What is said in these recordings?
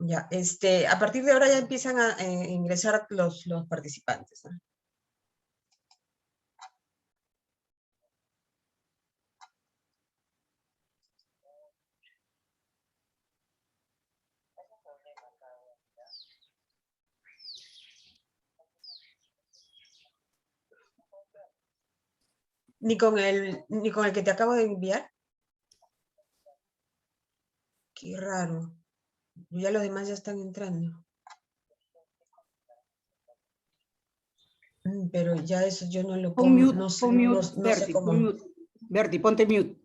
Ya, a partir de ahora ya empiezan a ingresar los participantes, ¿no? Ni con el que te acabo de enviar. Qué raro. Ya los demás ya están entrando. Pero ya eso yo no lo Pon pongo, mute, no sé, pon mute, no sé Bertie, cómo. pon mute. Bertie, ponte mute.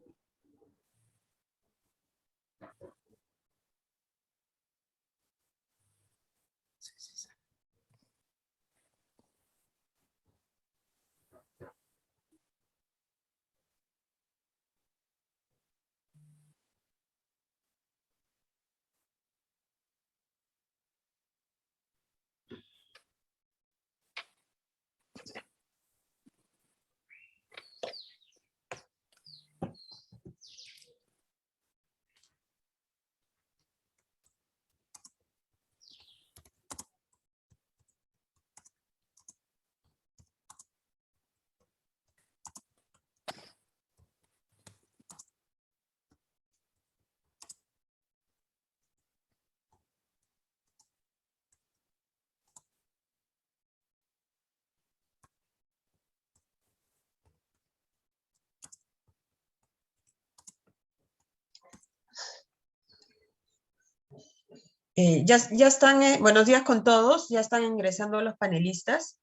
Ya están, buenos días con todos, ya están ingresando los panelistas.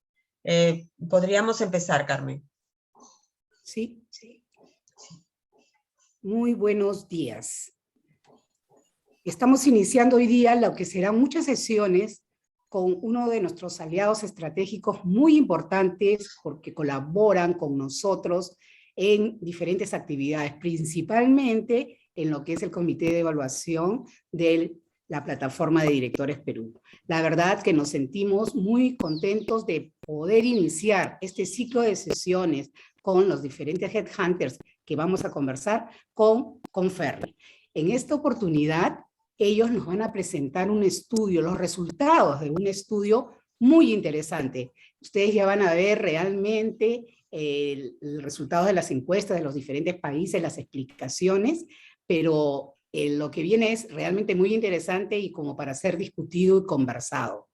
Podríamos empezar, Carmen. Sí. Muy buenos días. Estamos iniciando hoy día lo que serán muchas sesiones con uno de nuestros aliados estratégicos muy importantes porque colaboran con nosotros en diferentes actividades, principalmente en lo que es el Comité de Evaluación de la Plataforma de Directores Perú. La verdad que nos sentimos muy contentos de poder iniciar este ciclo de sesiones con los diferentes headhunters que vamos a conversar con Ferri. En esta oportunidad, ellos nos van a presentar un estudio, los resultados de un estudio muy interesante. Ustedes ya van a ver realmente el resultado de las encuestas de los diferentes países, las explicaciones, pero lo que viene es realmente muy interesante y como para ser discutido y conversado.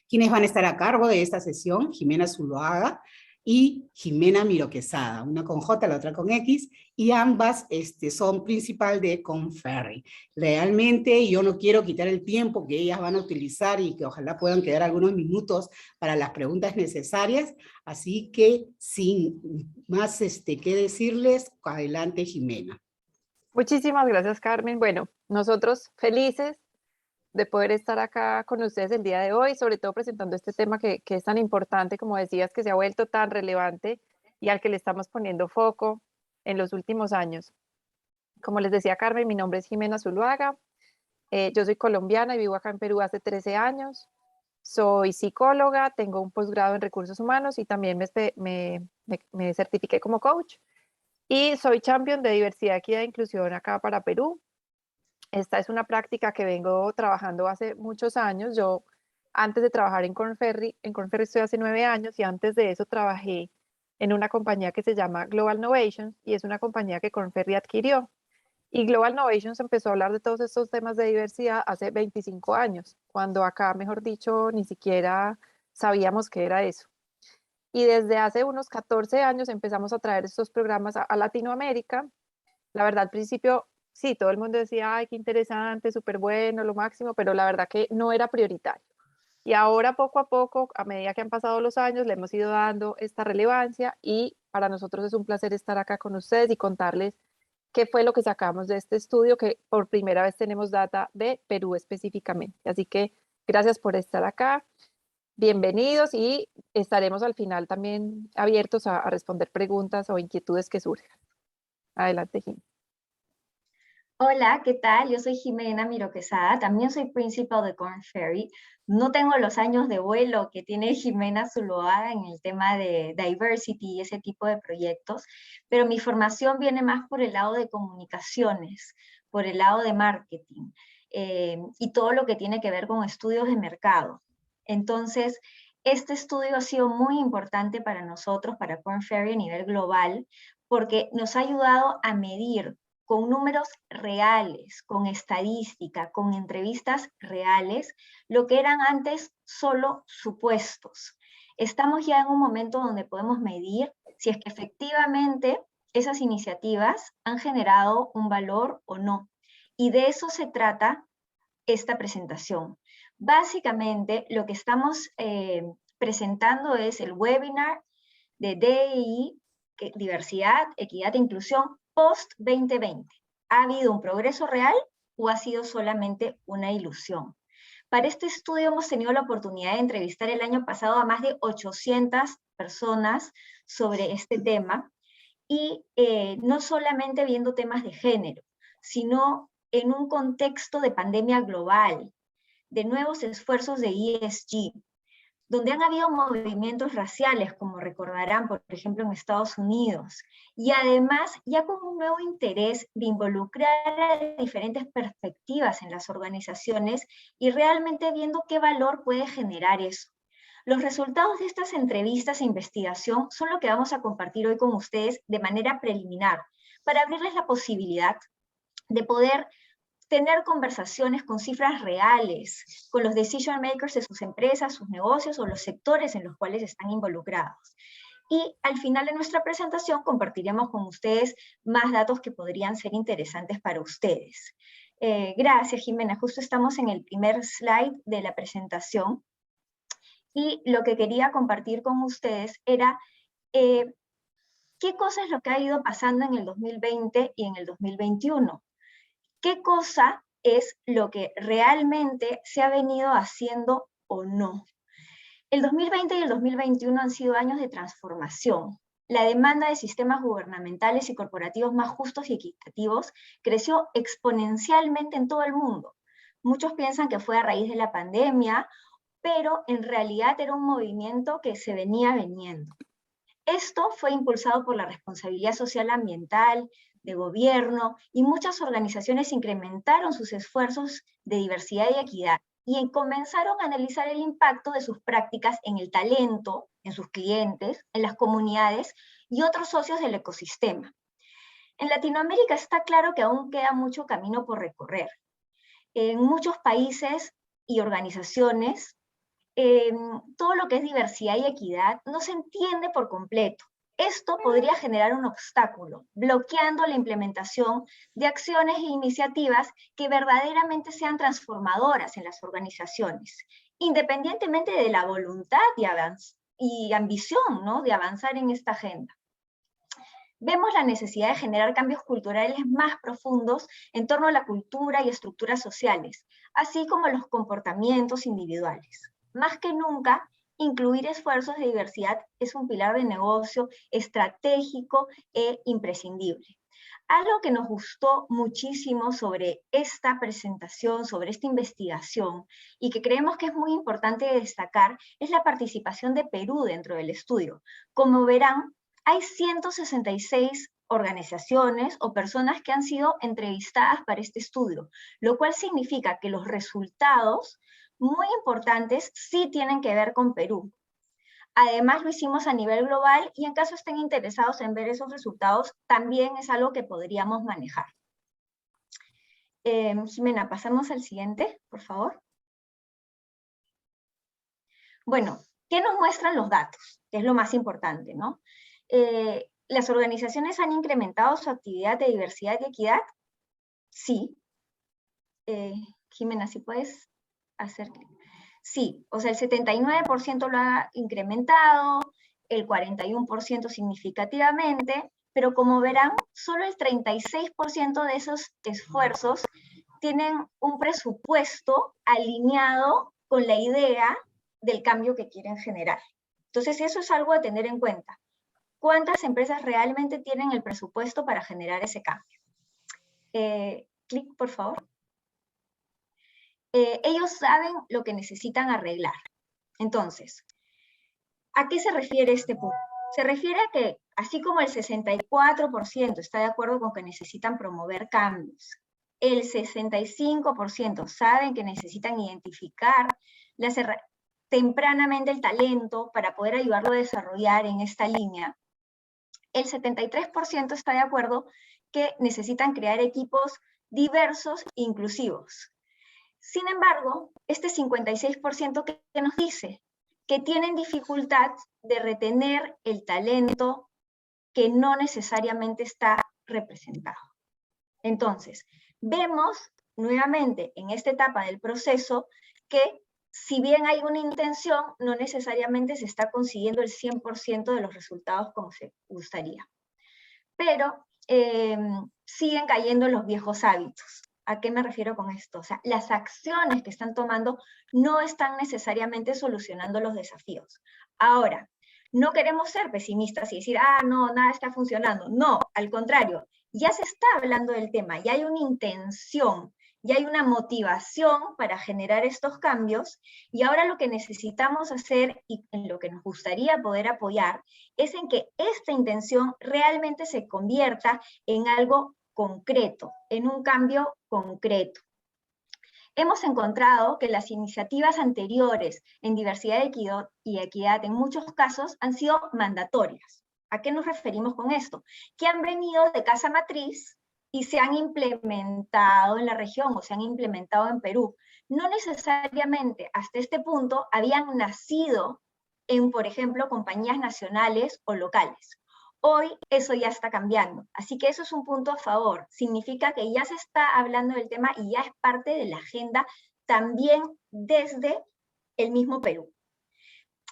¿Quiénes van a estar a cargo de esta sesión? Jimena Zuluaga y Jimena Miro Quesada, una con J, la otra con X, y ambas son principal de Conferri. Realmente yo no quiero quitar el tiempo que ellas van a utilizar y que ojalá puedan quedar algunos minutos para las preguntas necesarias, así que sin más que decirles, adelante Jimena. Muchísimas gracias, Carmen. Bueno, nosotros felices de poder estar acá con ustedes el día de hoy, sobre todo presentando este tema que es tan importante, como decías, que se ha vuelto tan relevante y al que le estamos poniendo foco en los últimos años. Como les decía Carmen, mi nombre es Jimena Zuluaga, yo soy colombiana y vivo acá en Perú hace 13 años, soy psicóloga, tengo un posgrado en recursos humanos y también me certifiqué como coach y soy champion de diversidad, equidad e inclusión acá para Perú. Esta es una práctica que vengo trabajando hace muchos años. Yo, antes de trabajar en Conferri estoy hace 9 años y antes de eso trabajé en una compañía que se llama Global Novations y es una compañía que Conferri adquirió. Y Global Novations empezó a hablar de todos estos temas de diversidad hace 25 años, cuando acá, mejor dicho, ni siquiera sabíamos qué era eso. Y desde hace unos 14 años empezamos a traer estos programas a Latinoamérica. La verdad, al principio, sí, todo el mundo decía, ay, qué interesante, súper bueno, lo máximo, pero la verdad que no era prioritario. Y ahora, poco a poco, a medida que han pasado los años, le hemos ido dando esta relevancia y para nosotros es un placer estar acá con ustedes y contarles qué fue lo que sacamos de este estudio, que por primera vez tenemos data de Perú específicamente. Así que gracias por estar acá, bienvenidos y estaremos al final también abiertos a responder preguntas o inquietudes que surjan. Adelante, Jim. Hola, ¿qué tal? Yo soy Jimena Miro Quesada, también soy principal de Korn Ferry. No tengo los años de vuelo que tiene Jimena Zuluaga en el tema de diversity y ese tipo de proyectos, pero mi formación viene más por el lado de comunicaciones, por el lado de marketing. y todo lo que tiene que ver con estudios de mercado. Entonces, este estudio ha sido muy importante para nosotros, para Korn Ferry a nivel global, porque nos ha ayudado a medir con números reales, con estadística, con entrevistas reales, lo que eran antes solo supuestos. Estamos ya en un momento donde podemos medir si es que efectivamente esas iniciativas han generado un valor o no. Y de eso se trata esta presentación. Básicamente, lo que estamos presentando es el webinar de DEI, Diversidad, Equidad e Inclusión, post-2020. ¿Ha habido un progreso real o ha sido solamente una ilusión? Para este estudio hemos tenido la oportunidad de entrevistar el año pasado a más de 800 personas sobre este tema, y no solamente viendo temas de género, sino en un contexto de pandemia global, de nuevos esfuerzos de ESG, donde han habido movimientos raciales, como recordarán, por ejemplo, en Estados Unidos, y además ya con un nuevo interés de involucrar a diferentes perspectivas en las organizaciones y realmente viendo qué valor puede generar eso. Los resultados de estas entrevistas e investigación son lo que vamos a compartir hoy con ustedes de manera preliminar, para abrirles la posibilidad de poder tener conversaciones con cifras reales, con los decision makers de sus empresas, sus negocios o los sectores en los cuales están involucrados. Y al final de nuestra presentación compartiremos con ustedes más datos que podrían ser interesantes para ustedes. Gracias, Jimena. Justo estamos en el primer slide de la presentación. Y lo que quería compartir con ustedes era qué cosa es lo que ha ido pasando en el 2020 y en el 2021. ¿Qué cosa es lo que realmente se ha venido haciendo o no? El 2020 y el 2021 han sido años de transformación. La demanda de sistemas gubernamentales y corporativos más justos y equitativos creció exponencialmente en todo el mundo. Muchos piensan que fue a raíz de la pandemia, pero en realidad era un movimiento que se venía viniendo. Esto fue impulsado por la responsabilidad social ambiental, de gobierno, y muchas organizaciones incrementaron sus esfuerzos de diversidad y equidad, y comenzaron a analizar el impacto de sus prácticas en el talento, en sus clientes, en las comunidades y otros socios del ecosistema. En Latinoamérica está claro que aún queda mucho camino por recorrer. En muchos países y organizaciones, todo lo que es diversidad y equidad no se entiende por completo. Esto podría generar un obstáculo, bloqueando la implementación de acciones e iniciativas que verdaderamente sean transformadoras en las organizaciones, independientemente de la voluntad y ambición, ¿no?, de avanzar en esta agenda. Vemos la necesidad de generar cambios culturales más profundos en torno a la cultura y estructuras sociales, así como los comportamientos individuales. Más que nunca, incluir esfuerzos de diversidad es un pilar de negocio estratégico e imprescindible. Algo que nos gustó muchísimo sobre esta presentación, sobre esta investigación, y que creemos que es muy importante destacar, es la participación de Perú dentro del estudio. Como verán, hay 166 organizaciones o personas que han sido entrevistadas para este estudio, lo cual significa que los resultados muy importantes sí tienen que ver con Perú. Además lo hicimos a nivel global y en caso estén interesados en ver esos resultados, también es algo que podríamos manejar. Jimena, pasamos al siguiente, por favor. Bueno, ¿qué nos muestran los datos? Que es lo más importante, ¿no? ¿Las organizaciones han incrementado su actividad de diversidad y equidad? Sí. Jimena, si puedes hacer clic. Sí, o sea, el 79% lo ha incrementado, el 41% significativamente, pero como verán, solo el 36% de esos esfuerzos tienen un presupuesto alineado con la idea del cambio que quieren generar. Entonces, eso es algo a tener en cuenta. ¿Cuántas empresas realmente tienen el presupuesto para generar ese cambio? Clic, por favor. Ellos saben lo que necesitan arreglar. Entonces, ¿a qué se refiere este punto? Se refiere a que, así como el 64% está de acuerdo con que necesitan promover cambios, el 65% saben que necesitan identificar tempranamente el talento para poder ayudarlo a desarrollar en esta línea. El 73% está de acuerdo que necesitan crear equipos diversos e inclusivos. Sin embargo, este 56% que nos dice que tienen dificultad de retener el talento que no necesariamente está representado. Entonces, vemos nuevamente en esta etapa del proceso que si bien hay una intención, no necesariamente se está consiguiendo el 100% de los resultados como se gustaría. Pero siguen cayendo los viejos hábitos. ¿A qué me refiero con esto? O sea, las acciones que están tomando no están necesariamente solucionando los desafíos. Ahora, no queremos ser pesimistas y decir, no, nada está funcionando. No, al contrario, ya se está hablando del tema, ya hay una intención, ya hay una motivación para generar estos cambios, y ahora lo que necesitamos hacer y en lo que nos gustaría poder apoyar es en que esta intención realmente se convierta en algo concreto, en un cambio concreto. Hemos encontrado que las iniciativas anteriores en diversidad y equidad en muchos casos han sido mandatorias. ¿A qué nos referimos con esto? Que han venido de casa matriz y se han implementado en la región o se han implementado en Perú. No necesariamente hasta este punto habían nacido en, por ejemplo, compañías nacionales o locales. Hoy eso ya está cambiando, así que eso es un punto a favor. Significa que ya se está hablando del tema y ya es parte de la agenda también desde el mismo Perú.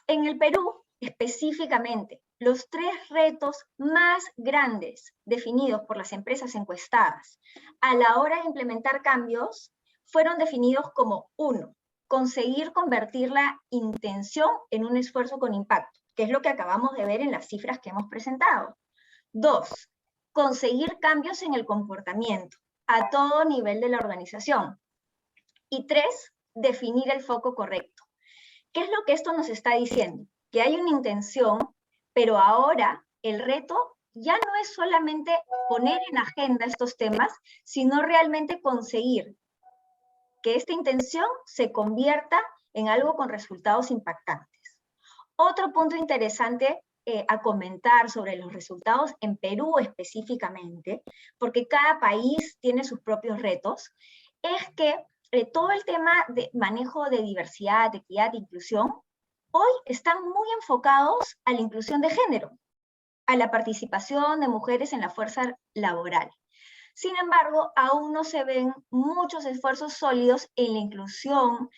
En el Perú, específicamente, los 3 retos más grandes definidos por las empresas encuestadas a la hora de implementar cambios fueron definidos como 1, conseguir convertir la intención en un esfuerzo con impacto, que es lo que acabamos de ver en las cifras que hemos presentado. 2, conseguir cambios en el comportamiento a todo nivel de la organización. Y 3, definir el foco correcto. ¿Qué es lo que esto nos está diciendo? Que hay una intención, pero ahora el reto ya no es solamente poner en agenda estos temas, sino realmente conseguir que esta intención se convierta en algo con resultados impactantes. Otro punto interesante a comentar sobre los resultados en Perú específicamente, porque cada país tiene sus propios retos, es que todo el tema de manejo de diversidad, equidad e inclusión, hoy están muy enfocados a la inclusión de género, a la participación de mujeres en la fuerza laboral. Sin embargo, aún no se ven muchos esfuerzos sólidos en la inclusión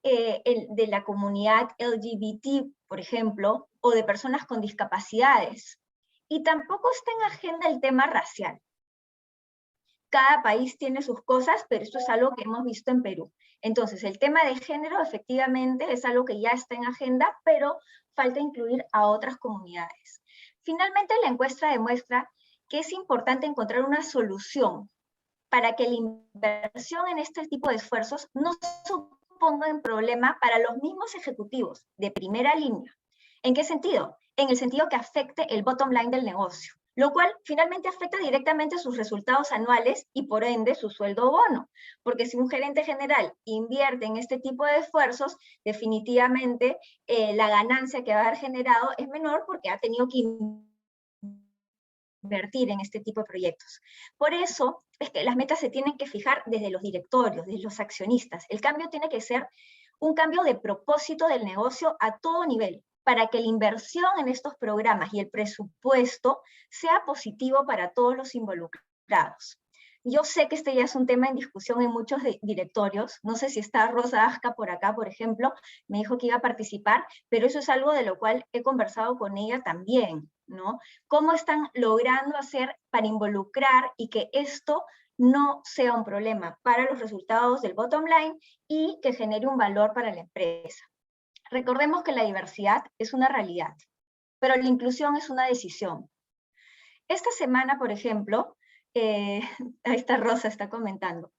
de la comunidad LGBT, por ejemplo, o de personas con discapacidades. Y tampoco está en agenda el tema racial. Cada país tiene sus cosas, pero esto es algo que hemos visto en Perú. Entonces, el tema de género efectivamente es algo que ya está en agenda, pero falta incluir a otras comunidades. Finalmente, la encuesta demuestra que es importante encontrar una solución para que la inversión en este tipo de esfuerzos no suponga un problema para los mismos ejecutivos de primera línea. ¿En qué sentido? En el sentido que afecte el bottom line del negocio, lo cual finalmente afecta directamente sus resultados anuales y por ende su sueldo o bono. Porque si un gerente general invierte en este tipo de esfuerzos, definitivamente la ganancia que va a haber generado es menor porque ha tenido que invertir en este tipo de proyectos. Por eso es que las metas se tienen que fijar desde los directorios, desde los accionistas. El cambio tiene que ser un cambio de propósito del negocio a todo nivel, para que la inversión en estos programas y el presupuesto sea positivo para todos los involucrados. Yo sé que este ya es un tema en discusión en muchos directorios, no sé si está Rosa Asca por acá, por ejemplo, me dijo que iba a participar, pero eso es algo de lo cual he conversado con ella también, ¿no? ¿Cómo están logrando hacer para involucrar y que esto no sea un problema para los resultados del bottom line y que genere un valor para la empresa? Recordemos que la diversidad es una realidad, pero la inclusión es una decisión. Esta semana, por ejemplo, ahí está Rosa, está comentando.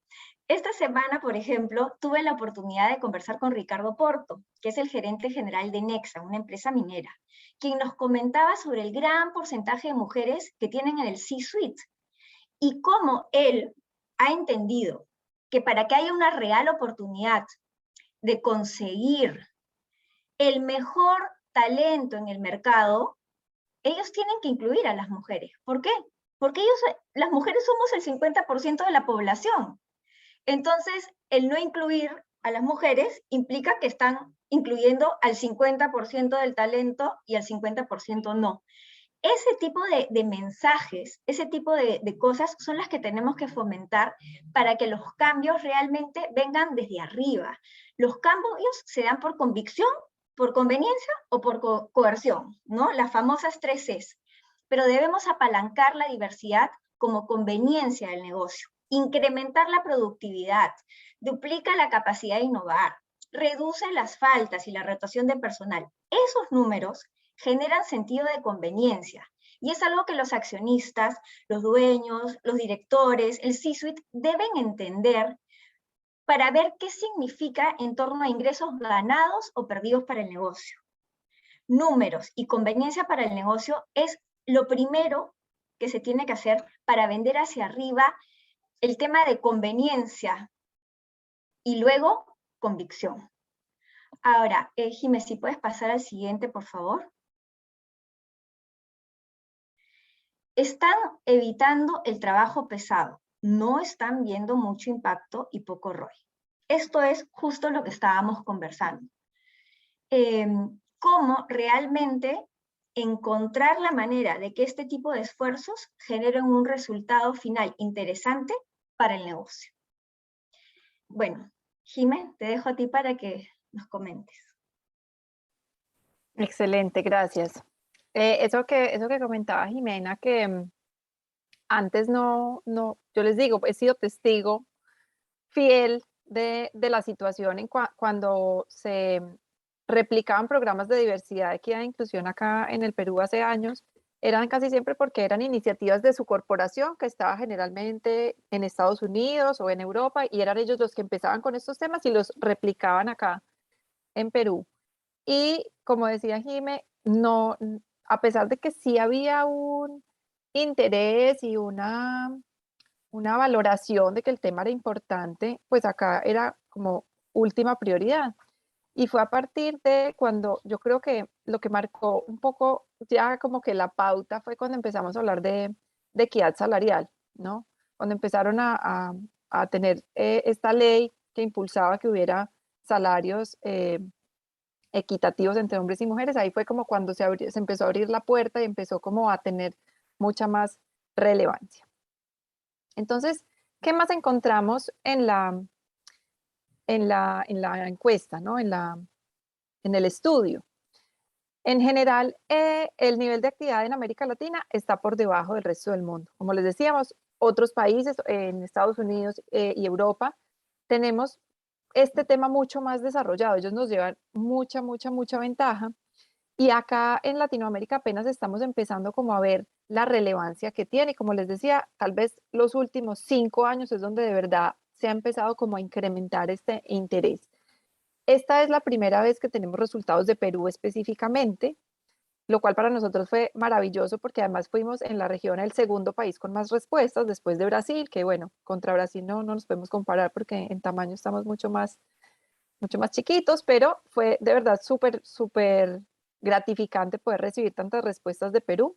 Esta semana, por ejemplo, tuve la oportunidad de conversar con Ricardo Porto, que es el gerente general de Nexa, una empresa minera, quien nos comentaba sobre el gran porcentaje de mujeres que tienen en el C-Suite y cómo él ha entendido que para que haya una real oportunidad de conseguir el mejor talento en el mercado, ellos tienen que incluir a las mujeres. ¿Por qué? Porque las mujeres somos el 50% de la población. Entonces, el no incluir a las mujeres implica que están incluyendo al 50% del talento y al 50% no. Ese tipo de mensajes, ese tipo de cosas son las que tenemos que fomentar para que los cambios realmente vengan desde arriba. Los cambios se dan por convicción, por conveniencia o por coerción, ¿no? Las famosas 3 Cs. Pero debemos apalancar la diversidad como conveniencia del negocio, incrementar la productividad, duplica la capacidad de innovar, reduce las faltas y la rotación de personal. Esos números generan sentido de conveniencia. Y es algo que los accionistas, los dueños, los directores, el C-suite deben entender para ver qué significa en torno a ingresos ganados o perdidos para el negocio. Números y conveniencia para el negocio es lo primero que se tiene que hacer para vender hacia arriba el tema de conveniencia y luego convicción. Ahora, Jimé, si puedes pasar al siguiente, por favor. Están evitando el trabajo pesado, no están viendo mucho impacto y poco ROI. Esto es justo lo que estábamos conversando. Cómo realmente encontrar la manera de que este tipo de esfuerzos generen un resultado final interesante para el negocio. Bueno, Jimé, te dejo a ti para que nos comentes. Excelente, gracias. Eso que comentaba Jimena, que antes no, yo les digo, he sido testigo fiel de la situación en cuando se replicaban programas de diversidad, equidad e inclusión acá en el Perú hace años, eran casi siempre porque eran iniciativas de su corporación que estaba generalmente en Estados Unidos o en Europa, y eran ellos los que empezaban con estos temas y los replicaban acá en Perú. Y como decía Jime, no, a pesar de que sí había un interés y una valoración de que el tema era importante, pues acá era como última prioridad. Y fue a partir de cuando yo creo que lo que marcó un poco ya como que la pauta fue cuando empezamos a hablar de equidad salarial, ¿no? Cuando empezaron a tener esta ley que impulsaba que hubiera salarios equitativos entre hombres y mujeres, ahí fue como cuando se empezó a abrir la puerta y empezó como a tener mucha más relevancia. Entonces, ¿qué más encontramos en la encuesta, ¿no? en el estudio? En general, el nivel de actividad en América Latina está por debajo del resto del mundo. Como les decíamos, otros países, en Estados Unidos y Europa, tenemos este tema mucho más desarrollado. Ellos nos llevan mucha ventaja. Y acá en Latinoamérica apenas estamos empezando como a ver la relevancia que tiene. Como les decía, tal vez los últimos 5 años es donde de verdad se ha empezado como a incrementar este interés. Esta es la primera vez que tenemos resultados de Perú específicamente, lo cual para nosotros fue maravilloso porque además fuimos en la región el segundo país con más respuestas después de Brasil, que bueno, contra Brasil no nos podemos comparar porque en tamaño estamos mucho más chiquitos, pero fue de verdad súper gratificante poder recibir tantas respuestas de Perú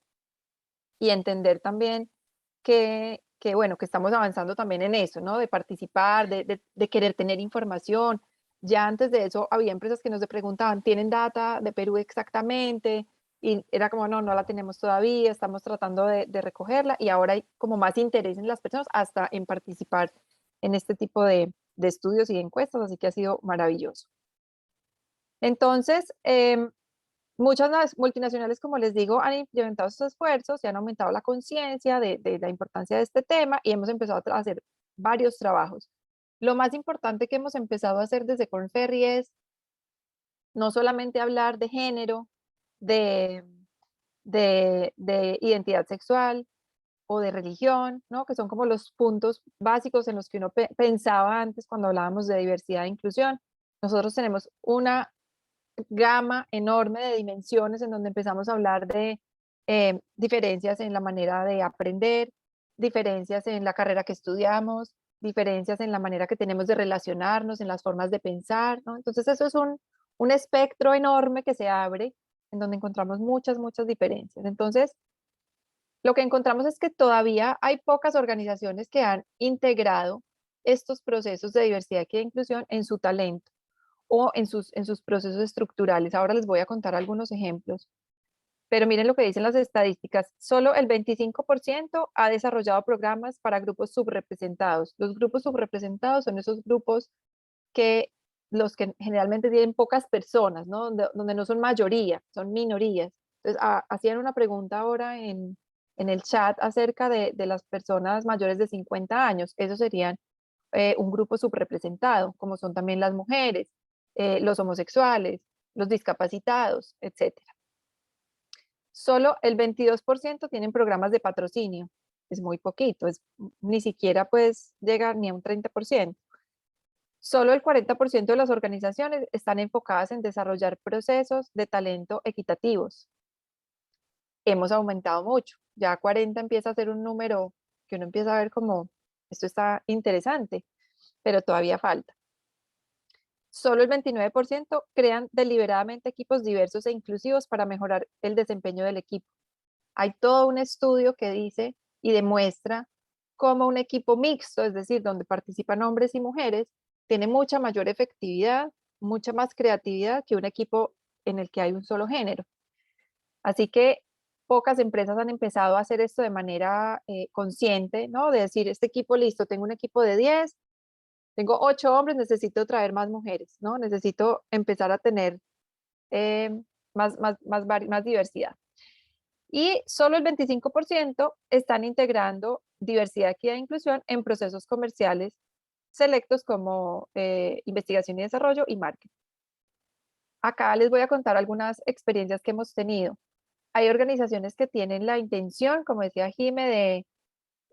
y entender también bueno, que estamos avanzando también en eso, ¿no? De participar, de querer tener información. Ya antes de eso había empresas que nos preguntaban, ¿tienen data de Perú exactamente? Y era como, no la tenemos todavía, estamos tratando de recogerla, y ahora hay como más interés en las personas hasta en participar en este tipo de estudios y de encuestas, así que ha sido maravilloso. Entonces, muchas multinacionales, como les digo, han implementado estos esfuerzos y han aumentado la conciencia de la importancia de este tema, y hemos empezado a hacer varios trabajos. Lo más importante que hemos empezado a hacer desde Korn Ferry es no solamente hablar de género, de identidad sexual o de religión, ¿no? Que son como los puntos básicos en los que uno pensaba antes cuando hablábamos de diversidad e inclusión. Nosotros tenemos una gama enorme de dimensiones en donde empezamos a hablar de diferencias en la manera de aprender, diferencias en la carrera que estudiamos, diferencias en la manera que tenemos de relacionarnos, en las formas de pensar, ¿no? Entonces eso es un espectro enorme que se abre en donde encontramos muchas, muchas diferencias. Entonces, lo que encontramos es que todavía hay pocas organizaciones que han integrado estos procesos de diversidad y de inclusión en su talento o en sus procesos estructurales. Ahora les voy a contar algunos ejemplos. Pero miren lo que dicen las estadísticas. Solo el 25% ha desarrollado programas para grupos subrepresentados. Los grupos subrepresentados son esos grupos que los que generalmente tienen pocas personas, ¿no? Donde no son mayoría, son minorías. Entonces, hacían una pregunta ahora en el chat acerca de las personas mayores de 50 años. Esos serían un grupo subrepresentado, como son también las mujeres, los homosexuales, los discapacitados, etcétera. Solo el 22% tienen programas de patrocinio. Es muy poquito, ni siquiera pues llega ni a un 30%. Solo el 40% de las organizaciones están enfocadas en desarrollar procesos de talento equitativos. Hemos aumentado mucho. Ya 40 empieza a ser un número que uno empieza a ver como, esto está interesante, pero todavía falta. Solo el 29% crean deliberadamente equipos diversos e inclusivos para mejorar el desempeño del equipo. Hay todo un estudio que dice y demuestra cómo un equipo mixto, es decir, donde participan hombres y mujeres, tiene mucha mayor efectividad, mucha más creatividad que un equipo en el que hay un solo género. Así que pocas empresas han empezado a hacer esto de manera consciente, ¿no? De decir, este equipo listo, tengo un equipo de 10, tengo 8 hombres, necesito traer más mujeres, ¿no? Necesito empezar a tener más diversidad. Y solo el 25% están integrando diversidad, equidad e inclusión en procesos comerciales selectos como investigación y desarrollo y marketing. Acá les voy a contar algunas experiencias que hemos tenido. Hay organizaciones que tienen la intención, como decía Jime,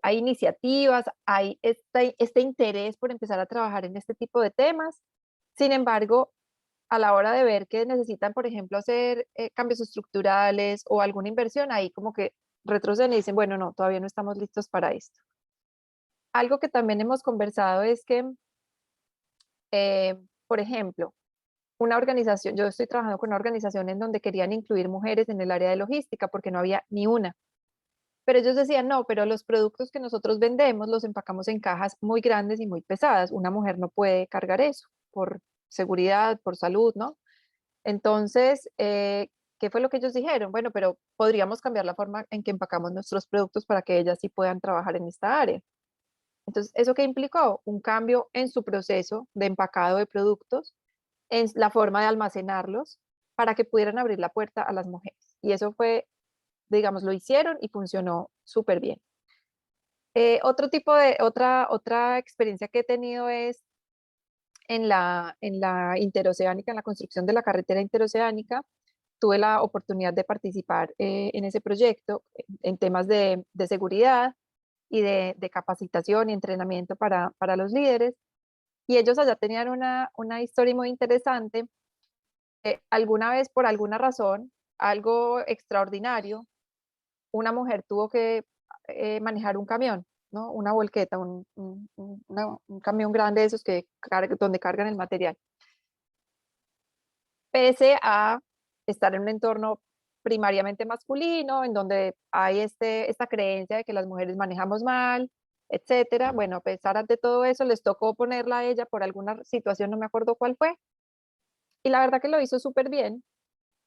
hay iniciativas, hay este interés por empezar a trabajar en este tipo de temas. Sin embargo, a la hora de ver que necesitan, por ejemplo, hacer cambios estructurales o alguna inversión, ahí como que retroceden y dicen, bueno, no, todavía no estamos listos para esto. Algo que también hemos conversado es que, por ejemplo, una organización, yo estoy trabajando con una organización en donde querían incluir mujeres en el área de logística porque no había ni una. Pero ellos decían, no, pero los productos que nosotros vendemos los empacamos en cajas muy grandes y muy pesadas. Una mujer no puede cargar eso por seguridad, por salud, ¿no? Entonces, ¿qué fue lo que ellos dijeron? Bueno, pero podríamos cambiar la forma en que empacamos nuestros productos para que ellas sí puedan trabajar en esta área. Entonces, ¿eso qué implicó? Un cambio en su proceso de empacado de productos, en la forma de almacenarlos, para que pudieran abrir la puerta a las mujeres. Y eso fue, digamos, lo hicieron y funcionó súper bien. Otra experiencia que he tenido es en la interoceánica, en la construcción de la carretera interoceánica. Tuve la oportunidad de participar en ese proyecto en temas de seguridad y de capacitación y entrenamiento para los líderes. Y ellos allá tenían una historia muy interesante. Alguna vez, por alguna razón, algo extraordinario, una mujer tuvo que manejar un camión, ¿no? Una volqueta, un camión grande de esos donde cargan el material. Pese a estar en un entorno primariamente masculino, en donde hay esta creencia de que las mujeres manejamos mal, etcétera. Bueno, a pesar de todo eso, les tocó ponerla a ella por alguna situación, no me acuerdo cuál fue, y la verdad que lo hizo súper bien.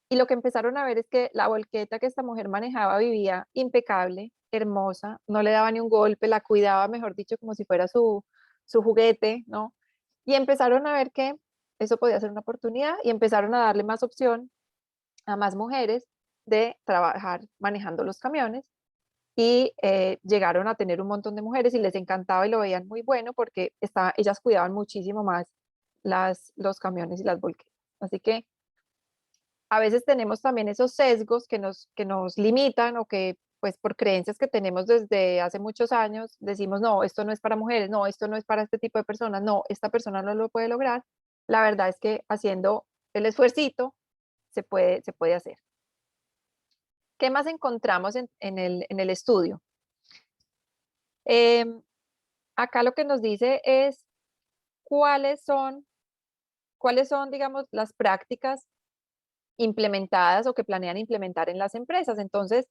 Y lo que empezaron a ver es que la volqueta que esta mujer manejaba vivía impecable, hermosa, no le daba ni un golpe, la cuidaba, mejor dicho, como si fuera su juguete, ¿no? Y empezaron a ver que eso podía ser una oportunidad y empezaron a darle más opción a más mujeres de trabajar manejando los camiones y llegaron a tener un montón de mujeres y les encantaba y lo veían muy bueno porque ellas cuidaban muchísimo más los camiones y las volquetas. Así que a veces tenemos también esos sesgos que nos limitan o que pues por creencias que tenemos desde hace muchos años, decimos, no, esto no es para mujeres, no, esto no es para este tipo de personas, no, esta persona no lo puede lograr. La verdad es que haciendo el esfuercito se puede hacer. ¿Qué más encontramos en el estudio? acá lo que nos dice es cuáles son, digamos, las prácticas implementadas o que planean implementar en las empresas. Entonces,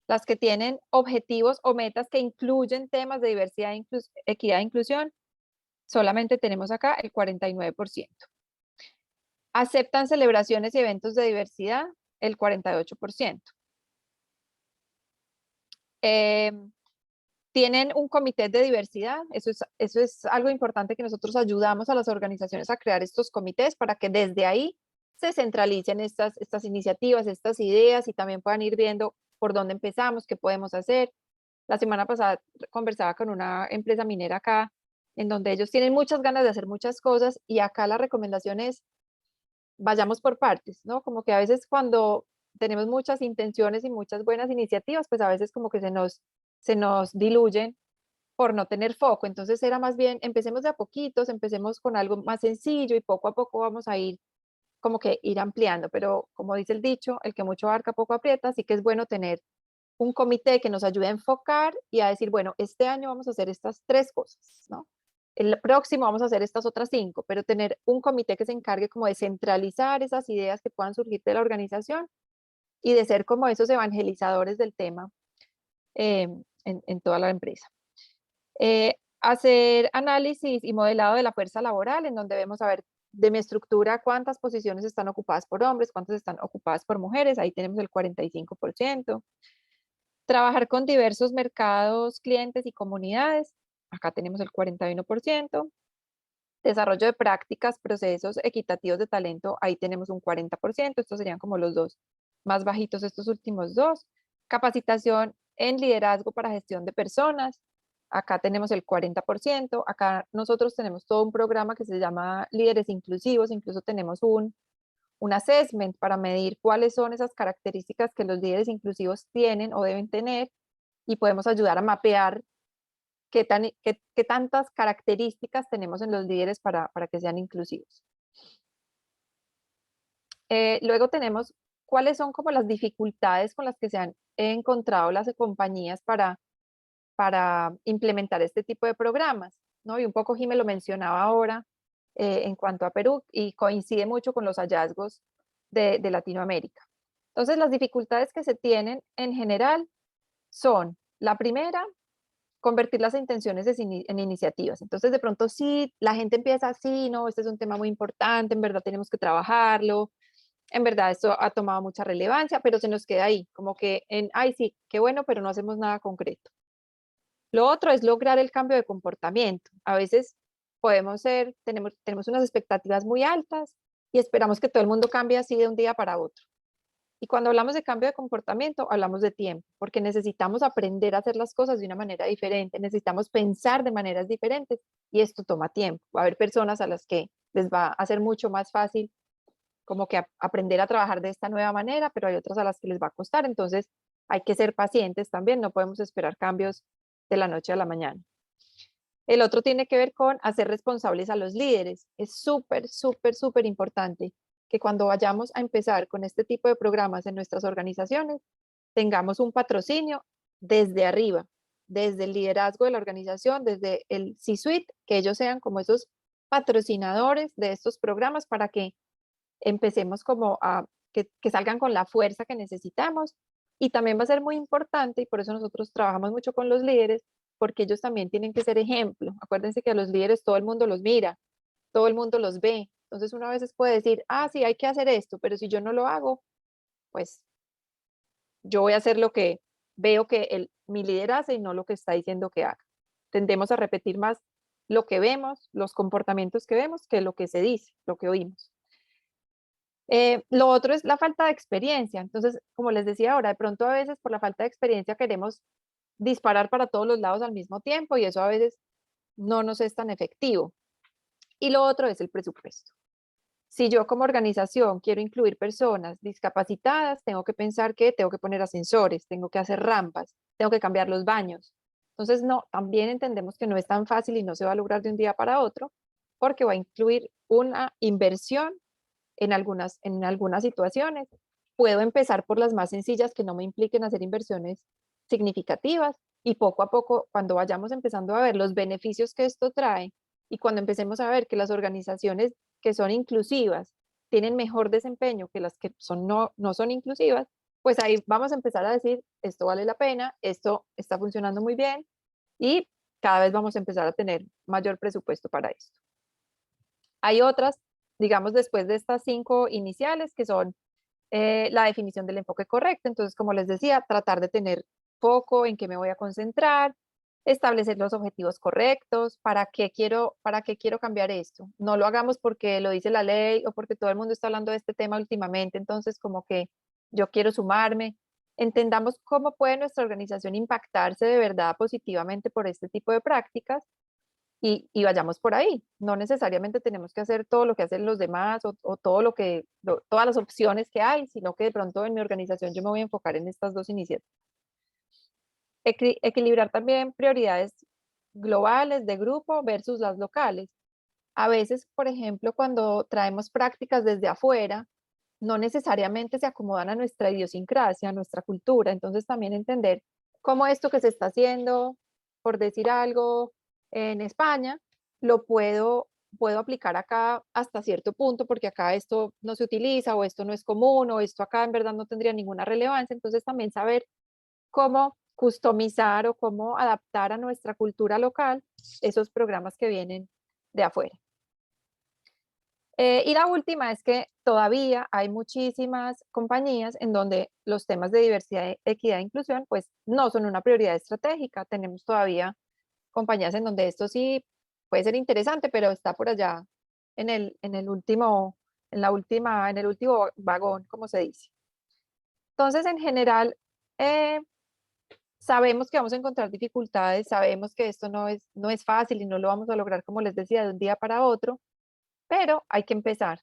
las que tienen objetivos o metas que incluyen temas de diversidad, equidad e inclusión, solamente tenemos acá el 49%. Aceptan celebraciones y eventos de diversidad, el 48%. Tienen un comité de diversidad, eso es algo importante, que nosotros ayudamos a las organizaciones a crear estos comités para que desde ahí se centralicen estas iniciativas, estas ideas, y también puedan ir viendo por dónde empezamos, qué podemos hacer. La semana pasada conversaba con una empresa minera acá, en donde ellos tienen muchas ganas de hacer muchas cosas, y acá la recomendación es vayamos por partes, ¿no? Como que a veces cuando tenemos muchas intenciones y muchas buenas iniciativas, pues a veces como que se nos diluyen por no tener foco. Entonces era más bien, empecemos de a poquitos, empecemos con algo más sencillo y poco a poco vamos a ir como que ir ampliando. Pero como dice el dicho, el que mucho abarca poco aprieta, así que es bueno tener un comité que nos ayude a enfocar y a decir, bueno, este año vamos a hacer estas 3 cosas, ¿no? El próximo vamos a hacer estas otras 5, pero tener un comité que se encargue como de centralizar esas ideas que puedan surgir de la organización y de ser como esos evangelizadores del tema en toda la empresa. Hacer análisis y modelado de la fuerza laboral, en donde vemos a ver de mi estructura cuántas posiciones están ocupadas por hombres, cuántas están ocupadas por mujeres, ahí tenemos el 45%. Trabajar con diversos mercados, clientes y comunidades, acá tenemos el 41%. Desarrollo de prácticas, procesos equitativos de talento, ahí tenemos un 40%, estos serían como los dos más bajitos, estos últimos dos. Capacitación en liderazgo para gestión de personas, acá tenemos el 40%, acá nosotros tenemos todo un programa que se llama Líderes Inclusivos, incluso tenemos un assessment para medir cuáles son esas características que los líderes inclusivos tienen o deben tener, y podemos ayudar a mapear qué tantas características tenemos en los líderes para que sean inclusivos. Luego tenemos cuáles son como las dificultades con las que se han encontrado las compañías para implementar este tipo de programas, ¿no? Y un poco Jimé lo mencionaba ahora en cuanto a Perú, y coincide mucho con los hallazgos de Latinoamérica. Entonces, las dificultades que se tienen en general son, la primera, convertir las intenciones en iniciativas. Entonces, de pronto, sí, la gente empieza así, no, este es un tema muy importante, en verdad tenemos que trabajarlo, en verdad esto ha tomado mucha relevancia, pero se nos queda ahí, como que ay, sí, qué bueno, pero no hacemos nada concreto. Lo otro es lograr el cambio de comportamiento. A veces tenemos unas expectativas muy altas y esperamos que todo el mundo cambie así de un día para otro. Y cuando hablamos de cambio de comportamiento, hablamos de tiempo, porque necesitamos aprender a hacer las cosas de una manera diferente, necesitamos pensar de maneras diferentes, y esto toma tiempo. Va a haber personas a las que les va a ser mucho más fácil como que aprender a trabajar de esta nueva manera, pero hay otras a las que les va a costar. Entonces hay que ser pacientes también, no podemos esperar cambios de la noche a la mañana. El otro tiene que ver con hacer responsables a los líderes. Es súper, súper, súper importante que cuando vayamos a empezar con este tipo de programas en nuestras organizaciones, tengamos un patrocinio desde arriba, desde el liderazgo de la organización, desde el C-suite, que ellos sean como esos patrocinadores de estos programas para que empecemos como a que salgan con la fuerza que necesitamos. Y también va a ser muy importante, y por eso nosotros trabajamos mucho con los líderes, porque ellos también tienen que ser ejemplo. Acuérdense que a los líderes todo el mundo los mira, todo el mundo los ve. Entonces uno a veces puede decir, ah, sí, hay que hacer esto, pero si yo no lo hago, pues yo voy a hacer lo que veo que mi líder hace y no lo que está diciendo que haga. Tendemos a repetir más lo que vemos, los comportamientos que vemos, que lo que se dice, lo que oímos. Lo otro es la falta de experiencia. Entonces, como les decía ahora, de pronto a veces por la falta de experiencia queremos disparar para todos los lados al mismo tiempo, y eso a veces no nos es tan efectivo. Y lo otro es el presupuesto. Si yo como organización quiero incluir personas discapacitadas, tengo que pensar que tengo que poner ascensores, tengo que hacer rampas, tengo que cambiar los baños. Entonces, no, también entendemos que no es tan fácil y no se va a lograr de un día para otro, porque va a incluir una inversión en algunas situaciones. Puedo empezar por las más sencillas que no me impliquen hacer inversiones significativas, y poco a poco, cuando vayamos empezando a ver los beneficios que esto trae y cuando empecemos a ver que las organizaciones que son inclusivas tienen mejor desempeño que las que no son inclusivas, pues ahí vamos a empezar a decir, esto vale la pena, esto está funcionando muy bien y cada vez vamos a empezar a tener mayor presupuesto para esto. Hay otras, digamos, después de estas 5 iniciales, que son la definición del enfoque correcto. Entonces, como les decía, tratar de tener foco en qué me voy a concentrar, establecer los objetivos correctos, ¿para qué quiero cambiar esto? No lo hagamos porque lo dice la ley o porque todo el mundo está hablando de este tema últimamente, entonces como que yo quiero sumarme. Entendamos cómo puede nuestra organización impactarse de verdad positivamente por este tipo de prácticas y vayamos por ahí. No necesariamente tenemos que hacer todo lo que hacen los demás o todo todas las opciones que hay, sino que de pronto en mi organización yo me voy a enfocar en estas 2 iniciativas. Equilibrar también prioridades globales de grupo versus las locales. A veces, por ejemplo, cuando traemos prácticas desde afuera, no necesariamente se acomodan a nuestra idiosincrasia, a nuestra cultura. Entonces también entender cómo esto que se está haciendo, por decir algo, en España, lo puedo aplicar acá hasta cierto punto, porque acá esto no se utiliza, o esto no es común, o esto acá en verdad no tendría ninguna relevancia. Entonces también saber cómo customizar o cómo adaptar a nuestra cultura local esos programas que vienen de afuera. Y la última es que todavía hay muchísimas compañías en donde los temas de diversidad, equidad e inclusión pues no son una prioridad estratégica. Tenemos todavía compañías en donde esto sí puede ser interesante, pero está por allá en el último vagón, como se dice. Entonces, en general, sabemos que vamos a encontrar dificultades, sabemos que esto no es fácil y no lo vamos a lograr, como les decía, de un día para otro, pero hay que empezar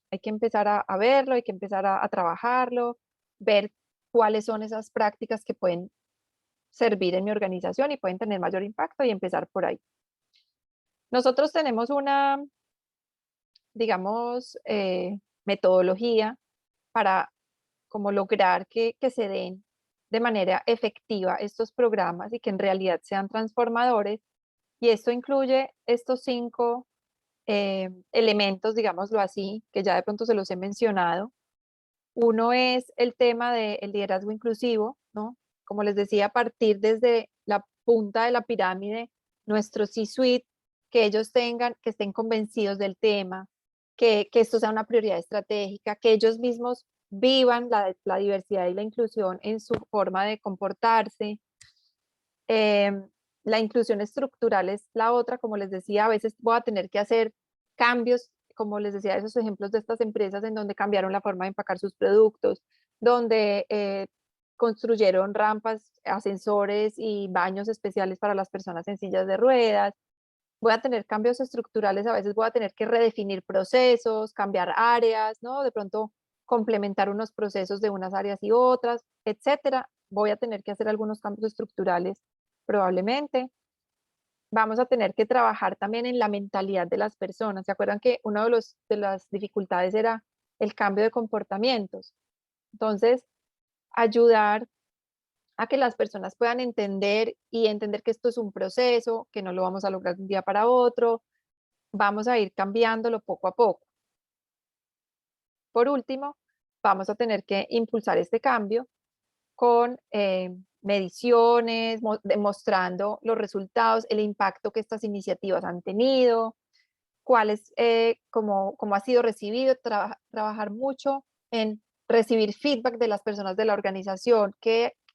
a verlo, hay que empezar a trabajarlo, ver cuáles son esas prácticas que pueden servir en mi organización y pueden tener mayor impacto y empezar por ahí. Nosotros tenemos una, digamos, metodología para como lograr que se den de manera efectiva estos programas y que en realidad sean transformadores. Y esto incluye estos 5 elementos, digámoslo así, que ya de pronto se los he mencionado. Uno es el tema del liderazgo inclusivo, ¿no? Como les decía, partir desde la punta de la pirámide, nuestro C-suite, que ellos que estén convencidos del tema, que esto sea una prioridad estratégica, que ellos mismos vivan la diversidad y la inclusión en su forma de comportarse. La inclusión estructural es la otra, como les decía, a veces voy a tener que hacer cambios, como les decía, esos ejemplos de estas empresas en donde cambiaron la forma de empacar sus productos, donde construyeron rampas, ascensores y baños especiales para las personas en sillas de ruedas. Voy a tener cambios estructurales, a veces voy a tener que redefinir procesos, cambiar áreas, ¿no? De pronto complementar unos procesos de unas áreas y otras, etcétera. Voy a tener que hacer algunos cambios estructurales probablemente. Vamos a tener que trabajar también en la mentalidad de las personas. ¿Se acuerdan que una de las dificultades era el cambio de comportamientos? Entonces, ayudar a que las personas puedan entender que esto es un proceso, que no lo vamos a lograr de un día para otro, vamos a ir cambiándolo poco a poco. Por último, vamos a tener que impulsar este cambio con mediciones, demostrando los resultados, el impacto que estas iniciativas han tenido, cómo ha sido recibido, trabajar mucho en recibir feedback de las personas de la organización,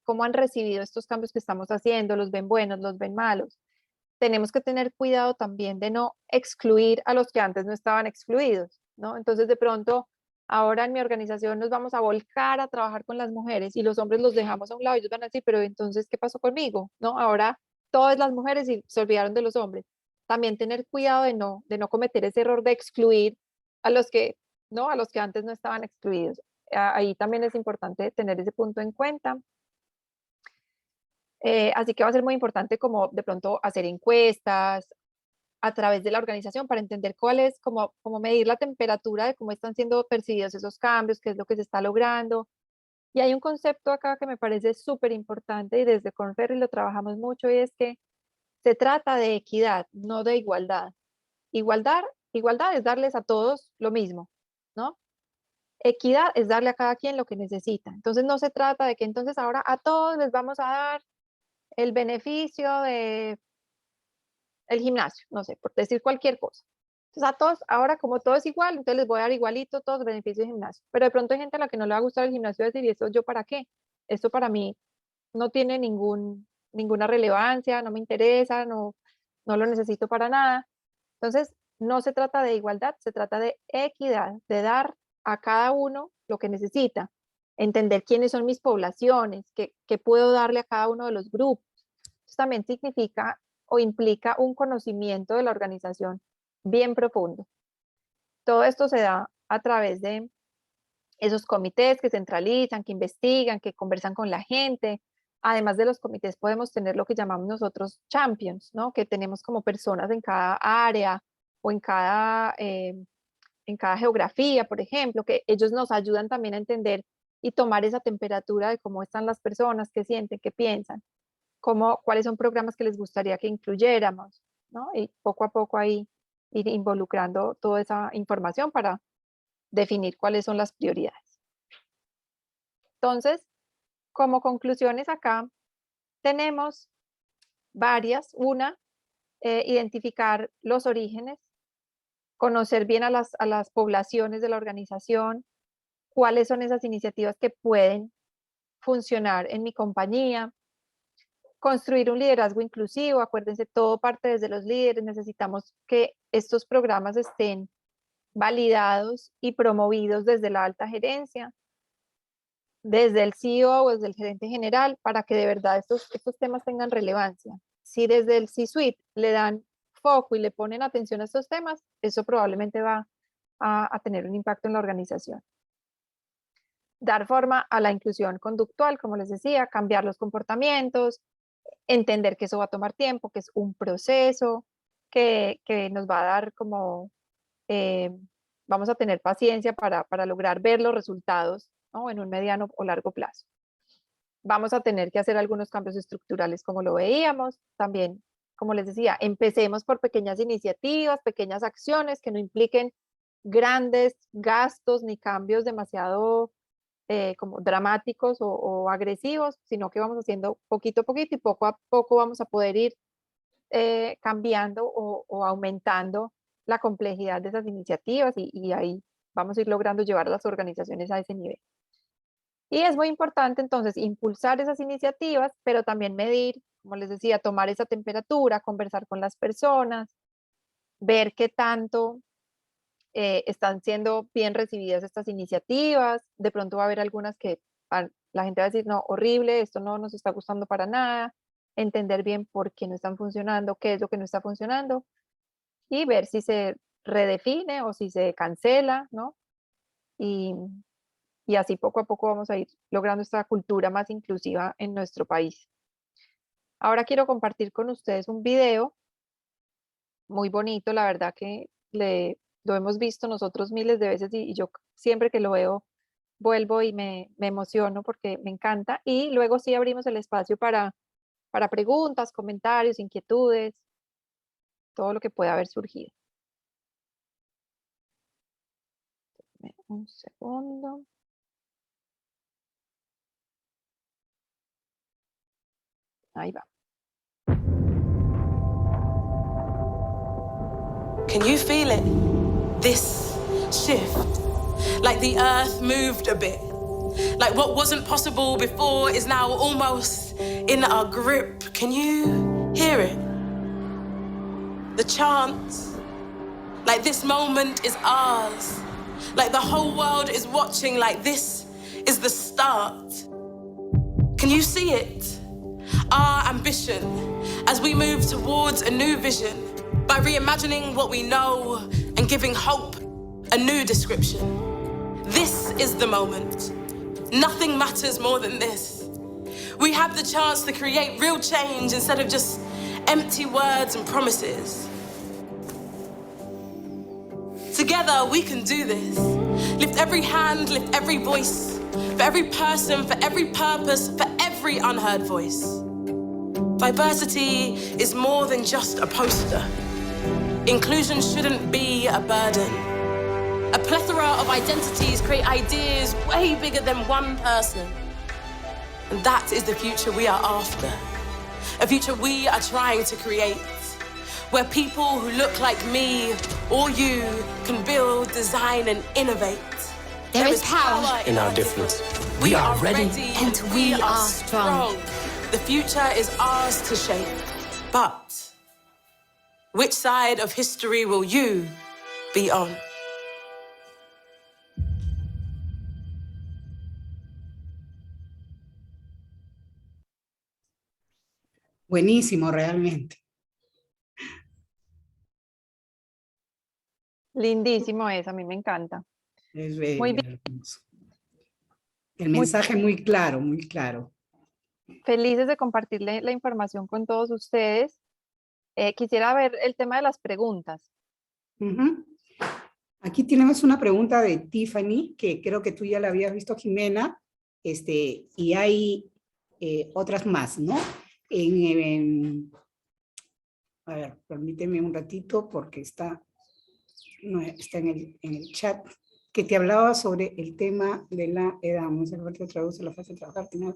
cómo han recibido estos cambios que estamos haciendo, los ven buenos, los ven malos. Tenemos que tener cuidado también de no excluir a los que antes no estaban excluidos, ¿no? Entonces, de pronto, ahora en mi organización nos vamos a volcar a trabajar con las mujeres y los hombres los dejamos a un lado y ellos van a decir, pero entonces, ¿qué pasó conmigo? ¿No? Ahora todas las mujeres y se olvidaron de los hombres. También tener cuidado de no cometer ese error de excluir a los que, ¿no? A los que antes no estaban excluidos. Ahí también es importante tener ese punto en cuenta. Así que va a ser muy importante como de pronto hacer encuestas a través de la organización para entender cuál es, como medir la temperatura de cómo están siendo percibidos esos cambios, qué es lo que se está logrando. Y hay un concepto acá que me parece súper importante y desde Korn Ferry lo trabajamos mucho y es que se trata de equidad, no de igualdad. Igualdad es darles a todos lo mismo, ¿no? Equidad es darle a cada quien lo que necesita. Entonces no se trata de que entonces ahora a todos les vamos a dar el beneficio de el gimnasio, no sé, por decir cualquier cosa. Entonces a todos, ahora como todo es igual, entonces les voy a dar igualito todos los beneficios del gimnasio. Pero de pronto hay gente a la que no le va a gustar el gimnasio y decir, ¿y esto yo para qué? Esto para mí no tiene ninguna relevancia, no me interesa, no lo necesito para nada. Entonces, no se trata de igualdad, se trata de equidad, de dar a cada uno lo que necesita, entender quiénes son mis poblaciones, qué puedo darle a cada uno de los grupos. Esto también significa o implica un conocimiento de la organización bien profundo. Todo esto se da a través de esos comités que centralizan, que investigan, que conversan con la gente. Además de los comités podemos tener lo que llamamos nosotros champions, ¿no? Que tenemos como personas en cada área o en cada geografía, por ejemplo, que ellos nos ayudan también a entender y tomar esa temperatura de cómo están las personas, qué sienten, qué piensan, cuáles son programas que les gustaría que incluyéramos, ¿no? Y poco a poco ahí ir involucrando toda esa información para definir cuáles son las prioridades. Entonces, como conclusiones acá, tenemos varias. Una, identificar los orígenes, conocer bien a las poblaciones de la organización, cuáles son esas iniciativas que pueden funcionar en mi compañía, construir un liderazgo inclusivo. Acuérdense, todo parte desde los líderes. Necesitamos que estos programas estén validados y promovidos desde la alta gerencia, desde el CEO o desde el gerente general, para que de verdad estos temas tengan relevancia. Si desde el C-suite le dan foco y le ponen atención a estos temas, eso probablemente va a tener un impacto en la organización. Dar forma a la inclusión conductual, como les decía, cambiar los comportamientos, entender que eso va a tomar tiempo, que es un proceso, que nos va a dar como, vamos a tener paciencia para lograr ver los resultados, ¿no? En un mediano o largo plazo. Vamos a tener que hacer algunos cambios estructurales como lo veíamos. También, como les decía, empecemos por pequeñas iniciativas, pequeñas acciones que no impliquen grandes gastos ni cambios demasiado como dramáticos o agresivos, sino que vamos haciendo poquito a poquito y poco a poco vamos a poder ir cambiando o aumentando la complejidad de esas iniciativas y ahí vamos a ir logrando llevar a las organizaciones a ese nivel. Y es muy importante entonces impulsar esas iniciativas, pero también medir, como les decía, tomar esa temperatura, conversar con las personas, ver qué tanto están siendo bien recibidas estas iniciativas. De pronto va a haber algunas que la gente va a decir, no, horrible, esto no nos está gustando para nada. Entender bien por qué no están funcionando, qué es lo que no está funcionando y ver si se redefine o si se cancela, ¿no? Y así poco a poco vamos a ir logrando esta cultura más inclusiva en nuestro país. Ahora quiero compartir con ustedes un video muy bonito, la verdad que lo hemos visto nosotros miles de veces y yo siempre que lo veo vuelvo y me emociono porque me encanta. Y luego sí abrimos el espacio para preguntas, comentarios, inquietudes, todo lo que pueda haber surgido. Un segundo. Ahí va. Can you feel it? This shift. Like the earth moved a bit. Like what wasn't possible before is now almost in our grip. Can you hear it? The chants. Like this moment is ours. Like the whole world is watching. Like this is the start. Can you see it? Our ambition as we move towards a new vision by reimagining what we know and giving hope a new description. This is the moment. Nothing matters more than this. We have the chance to create real change instead of just empty words and promises. Together we can do this. Lift every hand, lift every voice. For every person, for every purpose, for every unheard voice. Diversity is more than just a poster. Inclusion shouldn't be a burden. A plethora of identities create ideas way bigger than one person. And that is the future we are after. A future we are trying to create. Where people who look like me or you can build, design, and innovate. There is power in our difference. We are ready and we are strong. The future is ours to shape. But which side of history will you be on? Buenísimo, realmente. Lindísimo eso, a mí me encanta. Es bello, Muy bien. hermoso. El mensaje muy claro, muy claro. Felices de compartirle la información con todos ustedes. Quisiera ver el tema de las preguntas. Ujú. Aquí tenemos una pregunta de Tiffany, que creo que tú ya la habías visto, Jimena, y hay otras más, ¿no? A ver, permíteme un ratito porque está en el chat, que te hablaba sobre el tema de la edad. Vamos a ver si traduce la fase de trabajar, tiene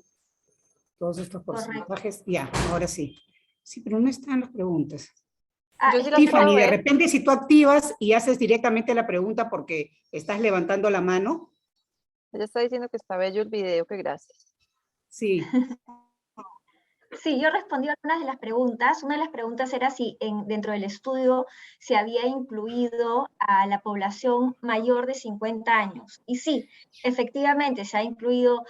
todos estos porcentajes. Ya, ahora sí. Sí, pero no están las preguntas. Yo sí las puedo Tiffany, de ver. repente si tú activas y haces directamente la pregunta porque estás levantando la mano. Ella está diciendo que está bello el video, que gracias. Sí. Sí, yo respondí a algunas de las preguntas. Una de las preguntas era si dentro del estudio se había incluido a la población mayor de 50 años. Y sí, efectivamente se ha incluido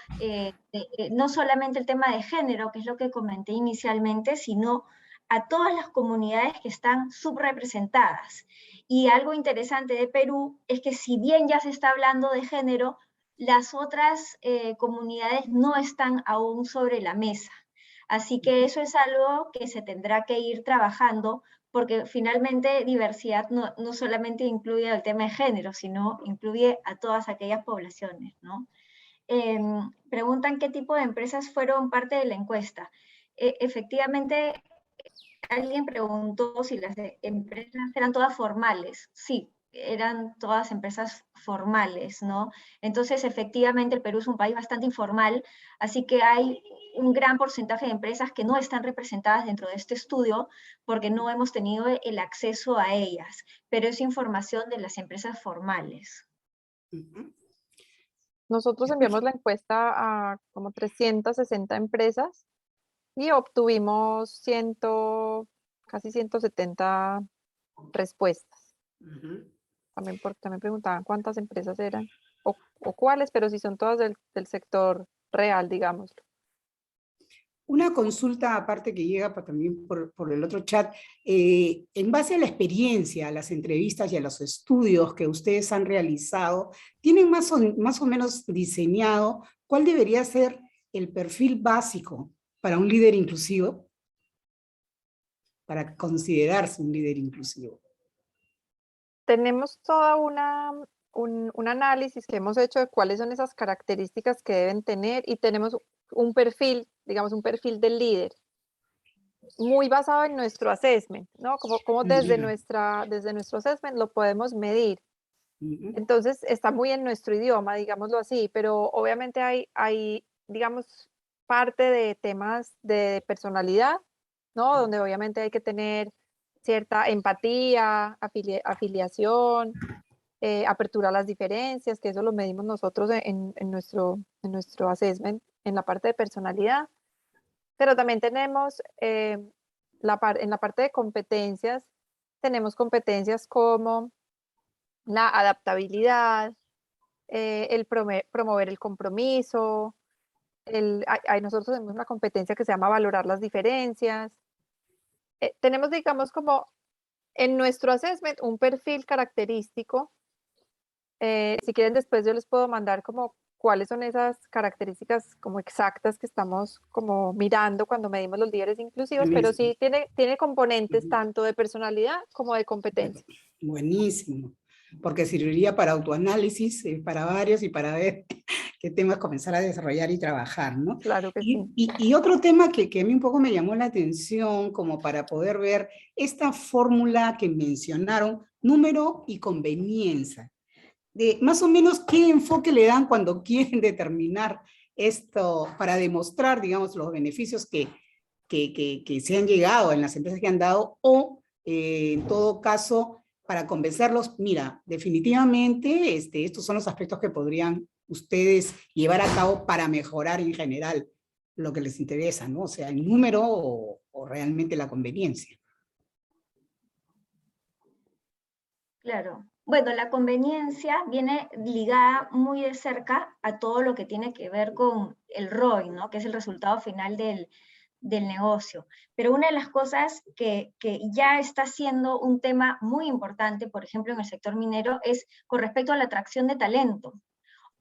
no solamente el tema de género, que es lo que comenté inicialmente, sino a todas las comunidades que están subrepresentadas. Y algo interesante de Perú es que si bien ya se está hablando de género, las otras comunidades no están aún sobre la mesa. Así que eso es algo que se tendrá que ir trabajando, porque finalmente diversidad no solamente incluye el tema de género, sino incluye a todas aquellas poblaciones, ¿no? Preguntan qué tipo de empresas fueron parte de la encuesta. Efectivamente, alguien preguntó si las empresas eran todas formales. Sí, eran todas empresas formales, ¿no? Entonces, efectivamente, el Perú es un país bastante informal, así que hay un gran porcentaje de empresas que no están representadas dentro de este estudio porque no hemos tenido el acceso a ellas, pero es información de las empresas formales. Nosotros enviamos la encuesta a como 360 empresas y obtuvimos casi 170 respuestas. También preguntaban cuántas empresas eran o cuáles, pero si son todas del sector real, digámoslo. Una consulta aparte que llega también por el otro chat. En base a la experiencia, a las entrevistas y a los estudios que ustedes han realizado, ¿tienen más o menos diseñado cuál debería ser el perfil básico para un líder inclusivo? Para considerarse un líder inclusivo. Tenemos toda un análisis que hemos hecho de cuáles son esas características que deben tener y tenemos un perfil, digamos un perfil del líder, muy basado en nuestro assessment, ¿no? Como desde nuestro assessment lo podemos medir. Entonces está muy en nuestro idioma, digámoslo así, pero obviamente hay digamos, parte de temas de personalidad, ¿no? Donde obviamente hay que tener cierta empatía, afiliación, apertura a las diferencias, que eso lo medimos nosotros en nuestro assessment, en la parte de personalidad. Pero también tenemos, en la parte de competencias, tenemos competencias como la adaptabilidad, el promover el compromiso, nosotros tenemos una competencia que se llama valorar las diferencias. Tenemos, digamos, como en nuestro assessment un perfil característico. Si quieren después yo les puedo mandar como cuáles son esas características como exactas que estamos como mirando cuando medimos los líderes inclusivos, pero sí tiene componentes tanto de personalidad como de competencia. Buenísimo, porque serviría para autoanálisis, para varios y para ver qué temas comenzar a desarrollar y trabajar, ¿no? Claro que sí. Y otro tema que a mí un poco me llamó la atención, como para poder ver esta fórmula que mencionaron, número y conveniencia. De más o menos qué enfoque le dan cuando quieren determinar esto para demostrar, digamos, los beneficios que se han llegado en las empresas que han dado, o en todo caso, para convencerlos, mira, definitivamente estos son los aspectos que podrían ustedes llevar a cabo para mejorar en general lo que les interesa, ¿no? O sea, el número o realmente la conveniencia. Claro. Bueno, la conveniencia viene ligada muy de cerca a todo lo que tiene que ver con el ROI, ¿no? Que es el resultado final del negocio. Pero una de las cosas que ya está siendo un tema muy importante, por ejemplo, en el sector minero, es con respecto a la atracción de talento.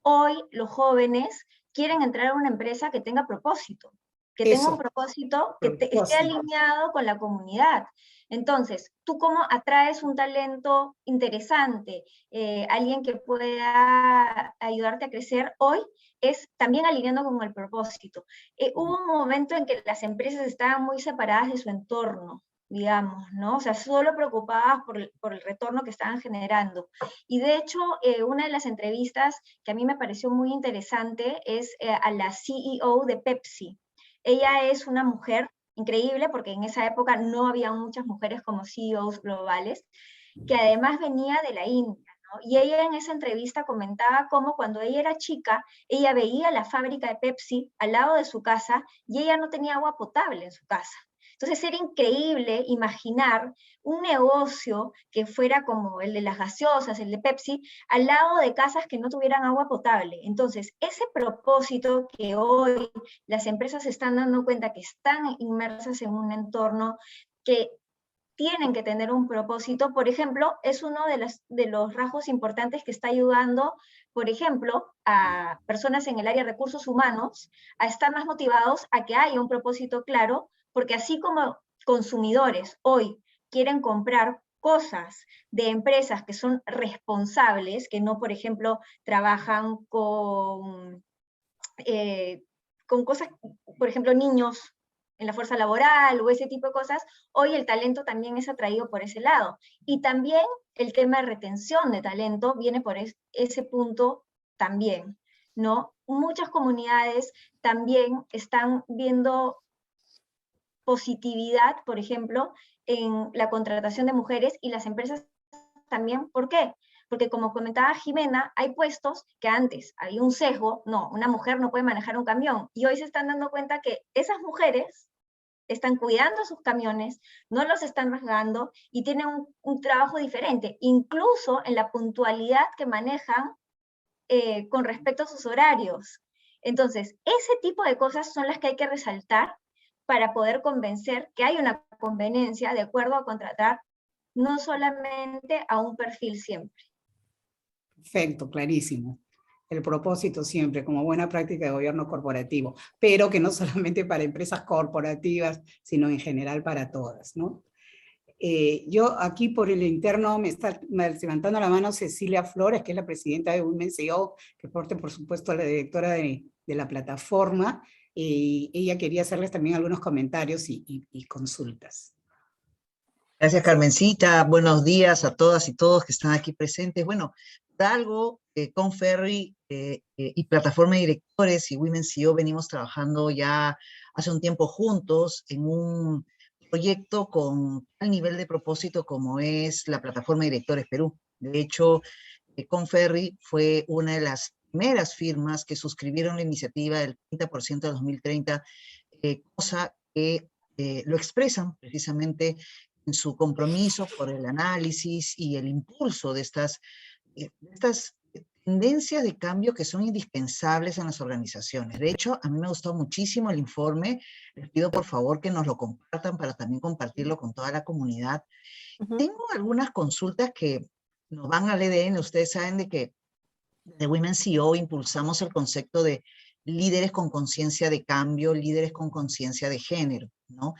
Hoy los jóvenes quieren entrar a una empresa que tenga propósito, que tenga un propósito que esté alineado con la comunidad. Entonces, ¿tú cómo atraes un talento interesante, alguien que pueda ayudarte a crecer hoy? Es también alineando con el propósito. Hubo un momento en que las empresas estaban muy separadas de su entorno, digamos, ¿no? O sea, solo preocupadas por el retorno que estaban generando. Y de hecho, una de las entrevistas que a mí me pareció muy interesante es a la CEO de Pepsi. Ella es una mujer increíble, porque en esa época no había muchas mujeres como CEOs globales, que además venía de la India, ¿no? Y ella en esa entrevista comentaba cómo cuando ella era chica, ella veía la fábrica de Pepsi al lado de su casa y ella no tenía agua potable en su casa. Entonces era increíble imaginar un negocio que fuera como el de las gaseosas, el de Pepsi, al lado de casas que no tuvieran agua potable. Entonces, ese propósito que hoy las empresas se están dando cuenta que están inmersas en un entorno que tienen que tener un propósito, por ejemplo, es uno de los rasgos importantes que está ayudando, por ejemplo, a personas en el área de recursos humanos a estar más motivados a que haya un propósito claro, porque así como consumidores hoy quieren comprar cosas de empresas que son responsables, que no, por ejemplo, trabajan con cosas, por ejemplo, niños en la fuerza laboral o ese tipo de cosas, hoy el talento también es atraído por ese lado. Y también el tema de retención de talento viene por ese punto también, ¿no? Muchas comunidades también están viendo positividad, por ejemplo, en la contratación de mujeres, y las empresas también. ¿Por qué? Porque como comentaba Jimena, hay puestos que antes había un sesgo, no, una mujer no puede manejar un camión, y hoy se están dando cuenta que esas mujeres están cuidando sus camiones, no los están rasgando y tienen un trabajo diferente, incluso en la puntualidad que manejan con respecto a sus horarios. Entonces, ese tipo de cosas son las que hay que resaltar para poder convencer que hay una conveniencia de acuerdo a contratar no solamente a un perfil siempre. Perfecto, clarísimo. El propósito siempre, como buena práctica de gobierno corporativo, pero que no solamente para empresas corporativas, sino en general para todas, ¿no? Yo aquí por el interno me está levantando la mano Cecilia Flores, que es la presidenta de Women CEO, que por supuesto la directora de la plataforma, y ella quería hacerles también algunos comentarios y consultas. Gracias, Carmencita. Buenos días a todas y todos que están aquí presentes. Bueno, algo, Conferry y Plataforma de Directores y Women CEO venimos trabajando ya hace un tiempo juntos en un proyecto con tal nivel de propósito como es la Plataforma de Directores Perú. De hecho, Conferry fue una de las primeras firmas que suscribieron la iniciativa del 30% de 2030, cosa que lo expresan precisamente en su compromiso por el análisis y el impulso de estas tendencias de cambio que son indispensables en las organizaciones. De hecho, a mí me gustó muchísimo el informe. Les pido por favor que nos lo compartan para también compartirlo con toda la comunidad. Tengo algunas consultas que nos van al EDN. Ustedes saben de que de Women CEO impulsamos el concepto de líderes con conciencia de cambio, líderes con conciencia de género, ¿no?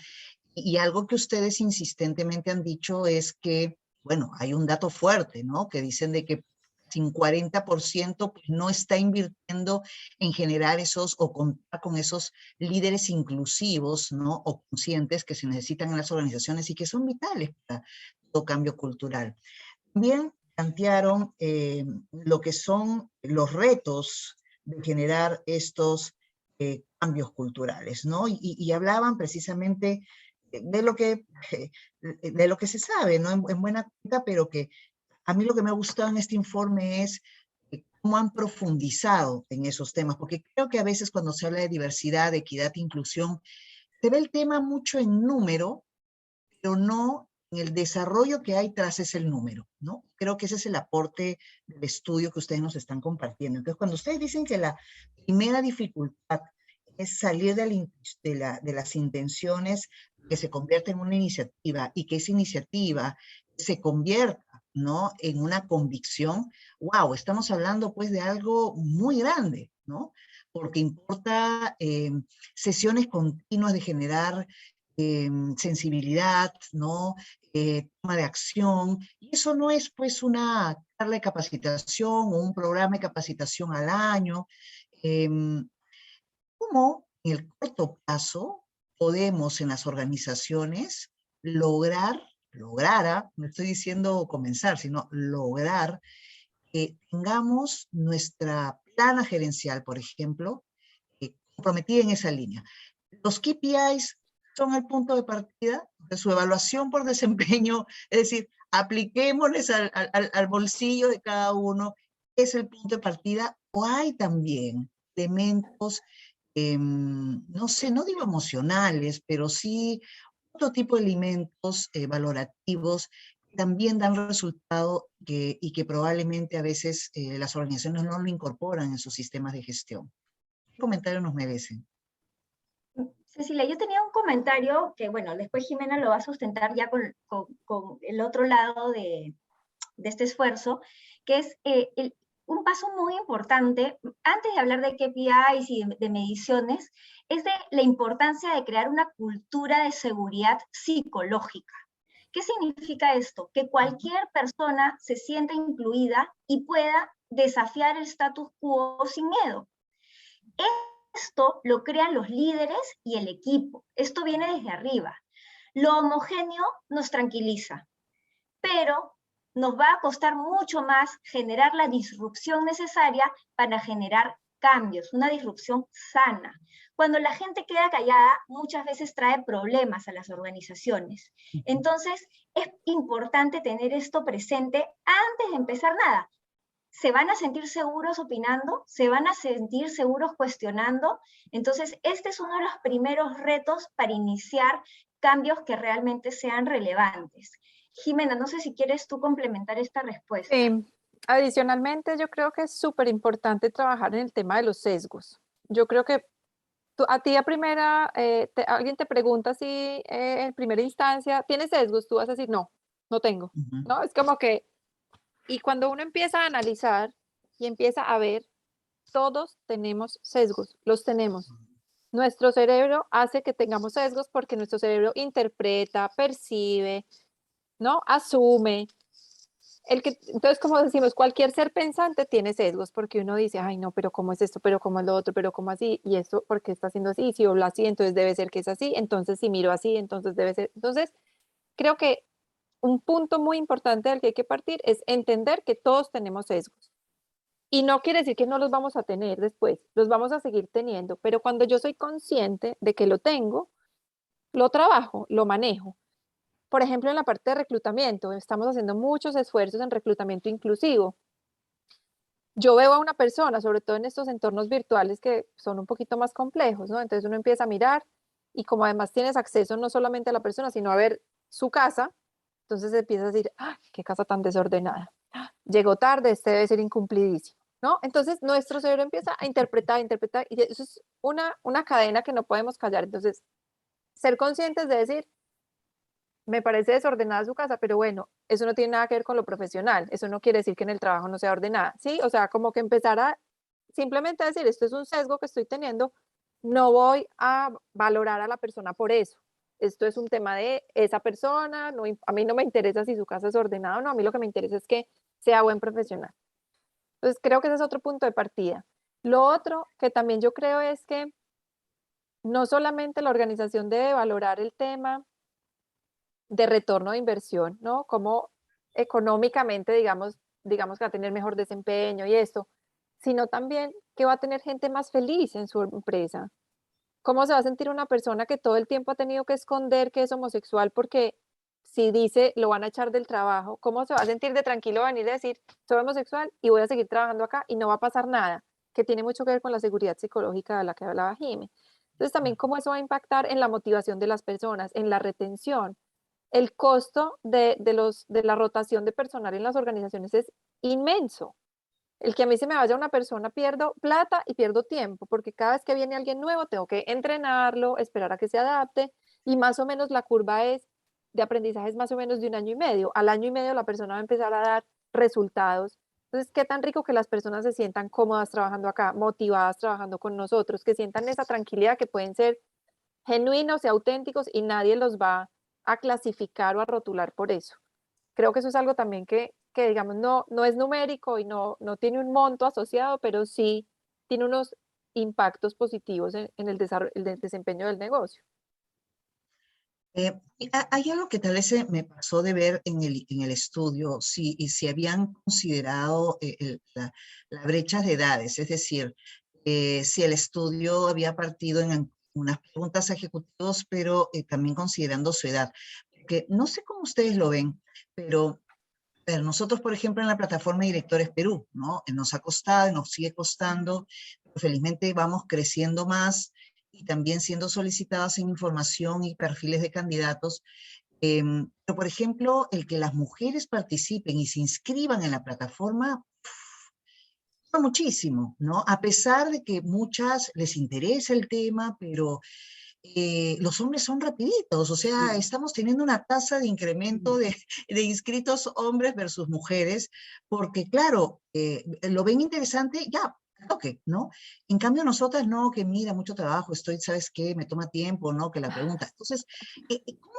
Y algo que ustedes insistentemente han dicho es que, bueno, hay un dato fuerte, ¿no? Que dicen de que sin 40%, pues no está invirtiendo en generar esos o contar con esos líderes inclusivos, ¿no? O conscientes que se necesitan en las organizaciones y que son vitales para todo cambio cultural. También plantearon lo que son los retos de generar estos cambios culturales, ¿no? Y hablaban precisamente de lo que se sabe, ¿no? En buena cuenta, pero que a mí lo que me ha gustado en este informe es cómo han profundizado en esos temas, porque creo que a veces cuando se habla de diversidad, de equidad e inclusión, se ve el tema mucho en número, pero no en el desarrollo que hay tras ese número, ¿no? Creo que ese es el aporte del estudio que ustedes nos están compartiendo. Entonces, cuando ustedes dicen que la primera dificultad es salir de las intenciones que se convierta en una iniciativa y que esa iniciativa se convierta, ¿no?, en una convicción, wow, estamos hablando pues de algo muy grande, ¿no? Porque importa sesiones continuas de generar sensibilidad, ¿no? Toma de acción, y eso no es pues una charla de capacitación o un programa de capacitación al año. ¿Cómo en el corto plazo podemos en las organizaciones lograr, no estoy diciendo comenzar, sino lograr que tengamos nuestra plana gerencial, por ejemplo, comprometida en esa línea? Los KPIs son el punto de partida de su evaluación por desempeño, es decir, apliquémosles al bolsillo de cada uno, es el punto de partida, o hay también elementos, no sé, no digo emocionales, pero sí otro tipo de elementos valorativos que también dan resultado y que probablemente a veces las organizaciones no lo incorporan en sus sistemas de gestión. ¿Qué comentario nos merecen? Cecilia, yo tenía un comentario que, bueno, después Jimena lo va a sustentar ya con el otro lado de este esfuerzo, que es un paso muy importante, antes de hablar de KPIs y de mediciones, es de la importancia de crear una cultura de seguridad psicológica. ¿Qué significa esto? Que cualquier persona se sienta incluida y pueda desafiar el status quo sin miedo. Esto lo crean los líderes y el equipo. Esto viene desde arriba. Lo homogéneo nos tranquiliza, pero nos va a costar mucho más generar la disrupción necesaria para generar cambios, una disrupción sana. Cuando la gente queda callada, muchas veces trae problemas a las organizaciones. Entonces, es importante tener esto presente antes de empezar nada. Se van a sentir seguros opinando, se van a sentir seguros cuestionando. Entonces, este es uno de los primeros retos para iniciar cambios que realmente sean relevantes. Jimena, no sé si quieres tú complementar esta respuesta. Sí. Adicionalmente, yo creo que es súper importante trabajar en el tema de los sesgos. Yo creo que a ti a primera, alguien te pregunta si en primera instancia, ¿tienes sesgos? Tú vas a decir, no, no tengo. ¿No? Es como que, y cuando uno empieza a analizar y empieza a ver, todos tenemos sesgos, los tenemos. Nuestro cerebro hace que tengamos sesgos porque nuestro cerebro interpreta, percibe, ¿no? Asume. Entonces, como decimos, cualquier ser pensante tiene sesgos porque uno dice, ay, no, pero ¿cómo es esto? ¿Pero cómo es lo otro? ¿Pero cómo así? ¿Y esto por qué está haciendo así? Y si hablo así, entonces debe ser que es así. Entonces, si miro así, entonces debe ser. Entonces, creo que un punto muy importante del que hay que partir es entender que todos tenemos sesgos. Y no quiere decir que no los vamos a tener después, los vamos a seguir teniendo, pero cuando yo soy consciente de que lo tengo, lo trabajo, lo manejo. Por ejemplo, en la parte de reclutamiento, estamos haciendo muchos esfuerzos en reclutamiento inclusivo. Yo veo a una persona, sobre todo en estos entornos virtuales que son un poquito más complejos, ¿no? Entonces uno empieza a mirar y como además tienes acceso no solamente a la persona, sino a ver su casa, entonces empieza a decir, ¡ay, qué casa tan desordenada! Llegó tarde, este debe ser incumplidísimo, ¿no? Entonces nuestro cerebro empieza a interpretar, y eso es una cadena que no podemos callar. Entonces, ser conscientes de decir, me parece desordenada su casa, pero bueno, eso no tiene nada que ver con lo profesional, eso no quiere decir que en el trabajo no sea ordenada, ¿sí? O sea, como que empezar a simplemente decir, esto es un sesgo que estoy teniendo, no voy a valorar a la persona por eso. Esto es un tema de esa persona, no, a mí no me interesa si su casa es ordenada o no, a mí lo que me interesa es que sea buen profesional. Entonces creo que ese es otro punto de partida. Lo otro que también yo creo es que no solamente la organización debe valorar el tema de retorno de inversión, ¿no? Como económicamente, digamos que va a tener mejor desempeño y esto, sino también que va a tener gente más feliz en su empresa. ¿Cómo se va a sentir una persona que todo el tiempo ha tenido que esconder que es homosexual porque si dice lo van a echar del trabajo? ¿Cómo se va a sentir de tranquilo venir a decir soy homosexual y voy a seguir trabajando acá y no va a pasar nada? Que tiene mucho que ver con la seguridad psicológica de la que hablaba Jimmy. Entonces también cómo eso va a impactar en la motivación de las personas, en la retención. El costo de la rotación de personal en las organizaciones es inmenso. El que a mí se me vaya una persona, pierdo plata y pierdo tiempo, porque cada vez que viene alguien nuevo tengo que entrenarlo, esperar a que se adapte, y más o menos la curva es de aprendizaje es más o menos de 1 año y medio. Al año y medio la persona va a empezar a dar resultados. Entonces, qué tan rico que las personas se sientan cómodas trabajando acá, motivadas trabajando con nosotros, que sientan esa tranquilidad, que pueden ser genuinos y auténticos y nadie los va a clasificar o a rotular por eso. Creo que eso es algo también que digamos, no es numérico y no tiene un monto asociado, pero sí tiene unos impactos positivos en el desempeño del negocio. Hay algo que tal vez me pasó de ver en el estudio, si habían considerado la brecha de edades, es decir, si el estudio había partido en unas preguntas a ejecutivos, pero también considerando su edad. Porque no sé cómo ustedes lo ven, pero nosotros, por ejemplo, en la plataforma de Directores Perú, ¿no? Nos ha costado, nos sigue costando, pero felizmente vamos creciendo más y también siendo solicitadas en información y perfiles de candidatos. Pero, por ejemplo, el que las mujeres participen y se inscriban en la plataforma, fue muchísimo, ¿no? A pesar de que muchas les interesa el tema, pero los hombres son rapiditos, o sea, estamos teniendo una tasa de incremento de inscritos hombres versus mujeres, porque claro, lo ven interesante, ya, ok, ¿no? En cambio nosotras no, que mira, mucho trabajo, estoy, ¿sabes qué? Me toma tiempo, ¿no? Que la pregunta. Entonces, ¿cómo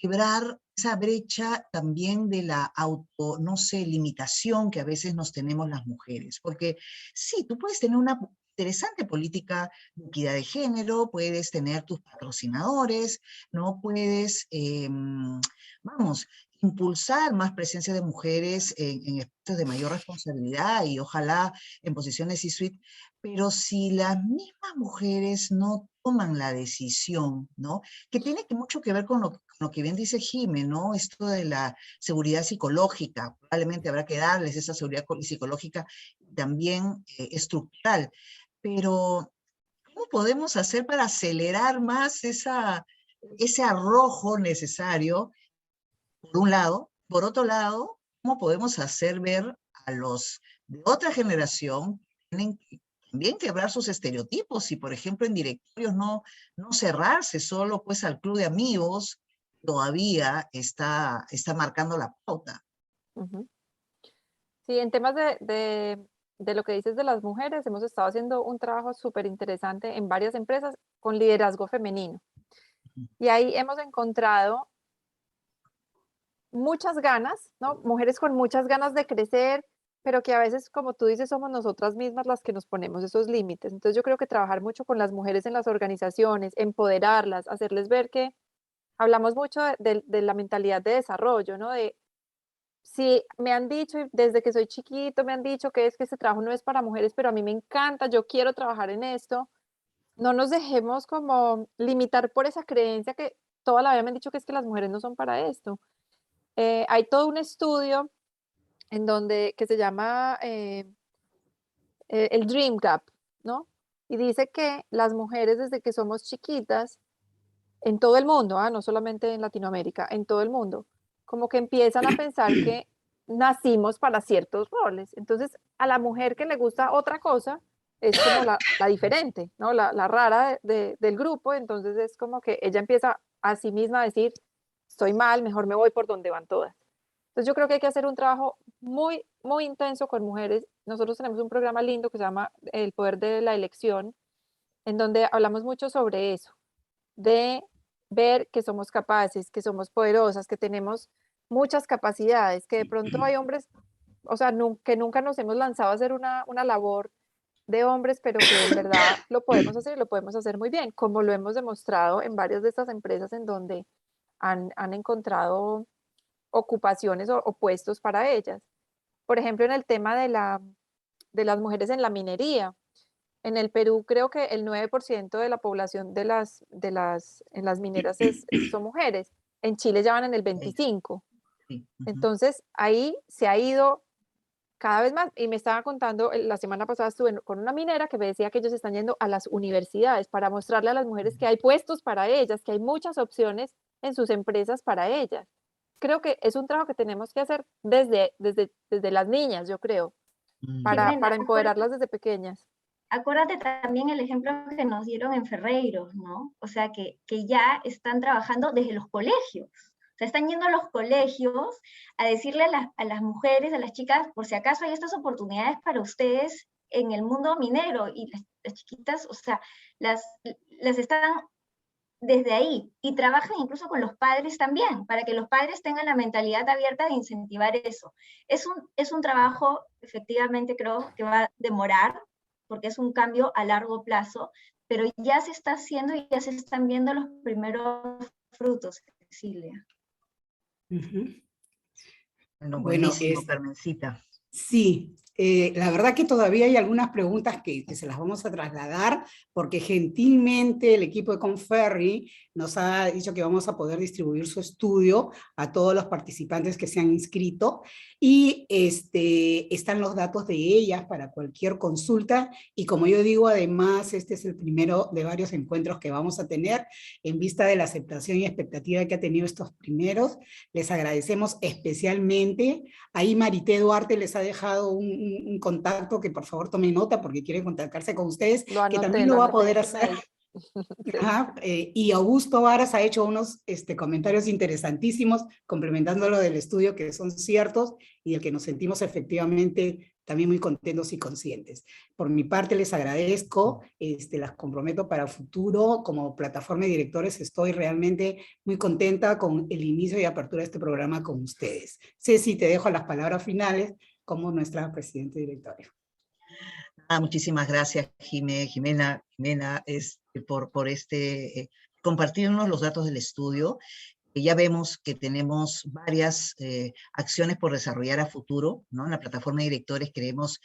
quebrar esa brecha también de la no sé, limitación que a veces nos tenemos las mujeres? Porque sí, tú puedes tener una interesante política de equidad de género, puedes tener tus patrocinadores, ¿no? Puedes, vamos, impulsar más presencia de mujeres en espacios de mayor responsabilidad y ojalá en posiciones C-suite, pero si las mismas mujeres no toman la decisión, ¿no? Que tiene mucho que ver con lo que bien dice Jimé, ¿no? Esto de la seguridad psicológica, probablemente habrá que darles esa seguridad psicológica también estructural, pero ¿cómo podemos hacer para acelerar más ese arrojo necesario, por un lado? Por otro lado, ¿cómo podemos hacer ver a los de otra generación que tienen que también quebrar sus estereotipos y, por ejemplo, en directorios no cerrarse solo pues al club de amigos, todavía está marcando la pauta? Uh-huh. Sí, en temas de lo que dices de las mujeres, hemos estado haciendo un trabajo súper interesante en varias empresas con liderazgo femenino. Y ahí hemos encontrado muchas ganas, ¿no? Mujeres con muchas ganas de crecer, pero que a veces, como tú dices, somos nosotras mismas las que nos ponemos esos límites. Entonces yo creo que trabajar mucho con las mujeres en las organizaciones, empoderarlas, hacerles ver que hablamos mucho de la mentalidad de desarrollo, ¿no? De si me han dicho, desde que soy chiquito, me han dicho que es que este trabajo no es para mujeres, pero a mí me encanta, yo quiero trabajar en esto. No nos dejemos como limitar por esa creencia que toda la vida me han dicho que es que las mujeres no son para esto. Hay todo un estudio en donde, que se llama el Dream Gap, ¿no? Y dice que las mujeres desde que somos chiquitas, en todo el mundo, no solamente en Latinoamérica, en todo el mundo, como que empiezan a pensar que nacimos para ciertos roles. Entonces, a la mujer que le gusta otra cosa es como la diferente, ¿no? La rara del grupo, entonces es como que ella empieza a sí misma a decir, estoy mal, mejor me voy por donde van todas. Entonces yo creo que hay que hacer un trabajo muy, muy intenso con mujeres. Nosotros tenemos un programa lindo que se llama El Poder de la Elección, en donde hablamos mucho sobre eso, de ver que somos capaces, que somos poderosas, que tenemos muchas capacidades, que de pronto hay hombres o sea, que nunca nos hemos lanzado a hacer una labor de hombres, pero que en verdad lo podemos hacer y lo podemos hacer muy bien, como lo hemos demostrado en varias de estas empresas en donde han encontrado ocupaciones o puestos para ellas. Por ejemplo, en el tema de las mujeres en la minería. En el Perú creo que el 9% de la población en las mineras son mujeres. En Chile ya van en el 25%. Sí, Entonces, ahí se ha ido cada vez más. Y me estaba contando, la semana pasada estuve con una minera que me decía que ellos están yendo a las universidades para mostrarle a las mujeres que hay puestos para ellas, que hay muchas opciones en sus empresas para ellas. Creo que es un trabajo que tenemos que hacer desde las niñas, yo creo, para empoderarlas desde pequeñas. Acuérdate también el ejemplo que nos dieron en Ferreiros, ¿no? O sea, que ya están trabajando desde los colegios. O sea, están yendo a los colegios a decirle a las mujeres, a las chicas, por si acaso hay estas oportunidades para ustedes en el mundo minero. Y las chiquitas, o sea, las están desde ahí. Y trabajan incluso con los padres también, para que los padres tengan la mentalidad abierta de incentivar eso. Es un trabajo, efectivamente, creo que va a demorar, porque es un cambio a largo plazo, pero ya se está haciendo y ya se están viendo los primeros frutos, Cecilia. Bueno, Bueno, buenísimo, Carmencita. sí, la verdad que todavía hay algunas preguntas que se las vamos a trasladar, porque gentilmente el equipo de Conferri nos ha dicho que vamos a poder distribuir su estudio a todos los participantes que se han inscrito, y están los datos de ellas para cualquier consulta, y como yo digo, además, este es el primero de varios encuentros que vamos a tener, en vista de la aceptación y expectativa que ha tenido estos primeros. Les agradecemos especialmente. Ahí Marité Duarte les ha dejado un contacto que por favor tomen nota porque quiere contactarse con ustedes, que también lo va a poder hacer. Ajá, y Augusto Varas ha hecho unos comentarios interesantísimos complementando lo del estudio, que son ciertos y del que nos sentimos efectivamente también muy contentos y conscientes. Por mi parte les agradezco, las comprometo para el futuro. Como plataforma de directores estoy realmente muy contenta con el inicio y apertura de este programa con ustedes. Ceci, te dejo las palabras finales como nuestra presidenta directoria. Muchísimas gracias, Jimena, por compartirnos los datos del estudio. Ya vemos que tenemos varias acciones por desarrollar a futuro, ¿no? En la plataforma de directores queremos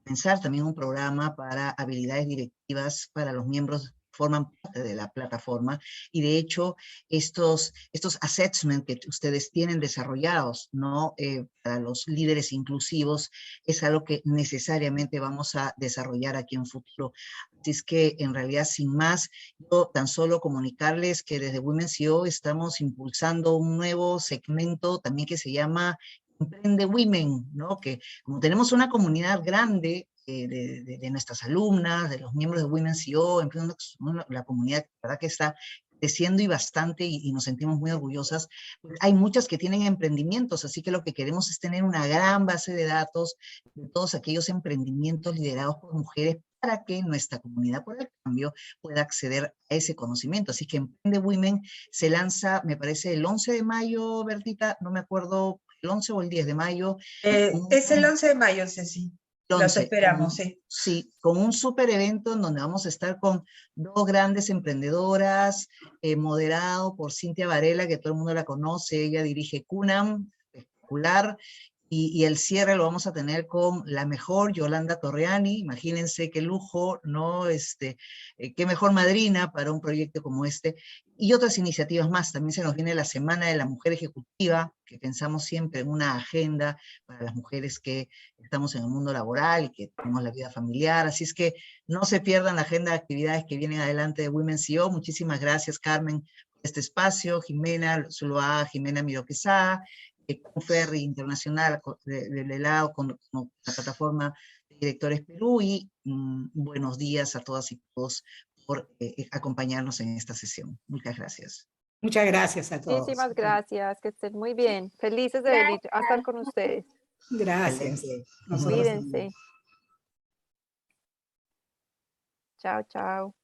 pensar también un programa para habilidades directivas para los miembros forman parte de la plataforma, y de hecho estos assessments que ustedes tienen desarrollados, ¿no? Para los líderes inclusivos, es algo que necesariamente vamos a desarrollar aquí en futuro. Así es que en realidad, sin más, yo tan solo comunicarles que desde Women CEO estamos impulsando un nuevo segmento también que se llama Emprende Women, ¿no? Que como tenemos una comunidad grande de nuestras alumnas, de los miembros de Women CEO, la comunidad, la verdad que está creciendo y bastante, y nos sentimos muy orgullosas. Pues hay muchas que tienen emprendimientos, así que lo que queremos es tener una gran base de datos de todos aquellos emprendimientos liderados por mujeres, para que nuestra comunidad, por el cambio, pueda acceder a ese conocimiento. Así que Emprende Women se lanza, me parece, el 11 de mayo, Bertita, no me acuerdo, el 11 o el 10 de mayo. Es el 11 de mayo, Ceci. Los esperamos, sí. Sí, con un súper evento en donde vamos a estar con dos grandes emprendedoras, moderado por Cintia Varela, que todo el mundo la conoce, ella dirige Cunam, espectacular, y el cierre lo vamos a tener con la mejor Yolanda Torreani. Imagínense qué lujo, ¿no? Qué mejor madrina para un proyecto como este, y otras iniciativas más. También se nos viene la Semana de la Mujer Ejecutiva, que pensamos siempre en una agenda para las mujeres que estamos en el mundo laboral y que tenemos la vida familiar. Así es que no se pierdan la agenda de actividades que vienen adelante de Women CEO. Muchísimas gracias, Carmen, por este espacio. Jimena Zuluaga, Jimena Miró Quesada, Conferri Internacional del helado con la plataforma de directores Perú, y buenos días a todas y todos por acompañarnos en esta sesión. Muchas gracias. Muchas gracias a todos. Muchísimas gracias, que estén muy bien. Felices de venir a estar con ustedes. Gracias. Cuídense. Chao, chao.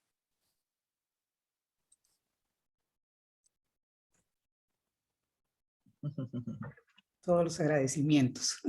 todos los agradecimientos.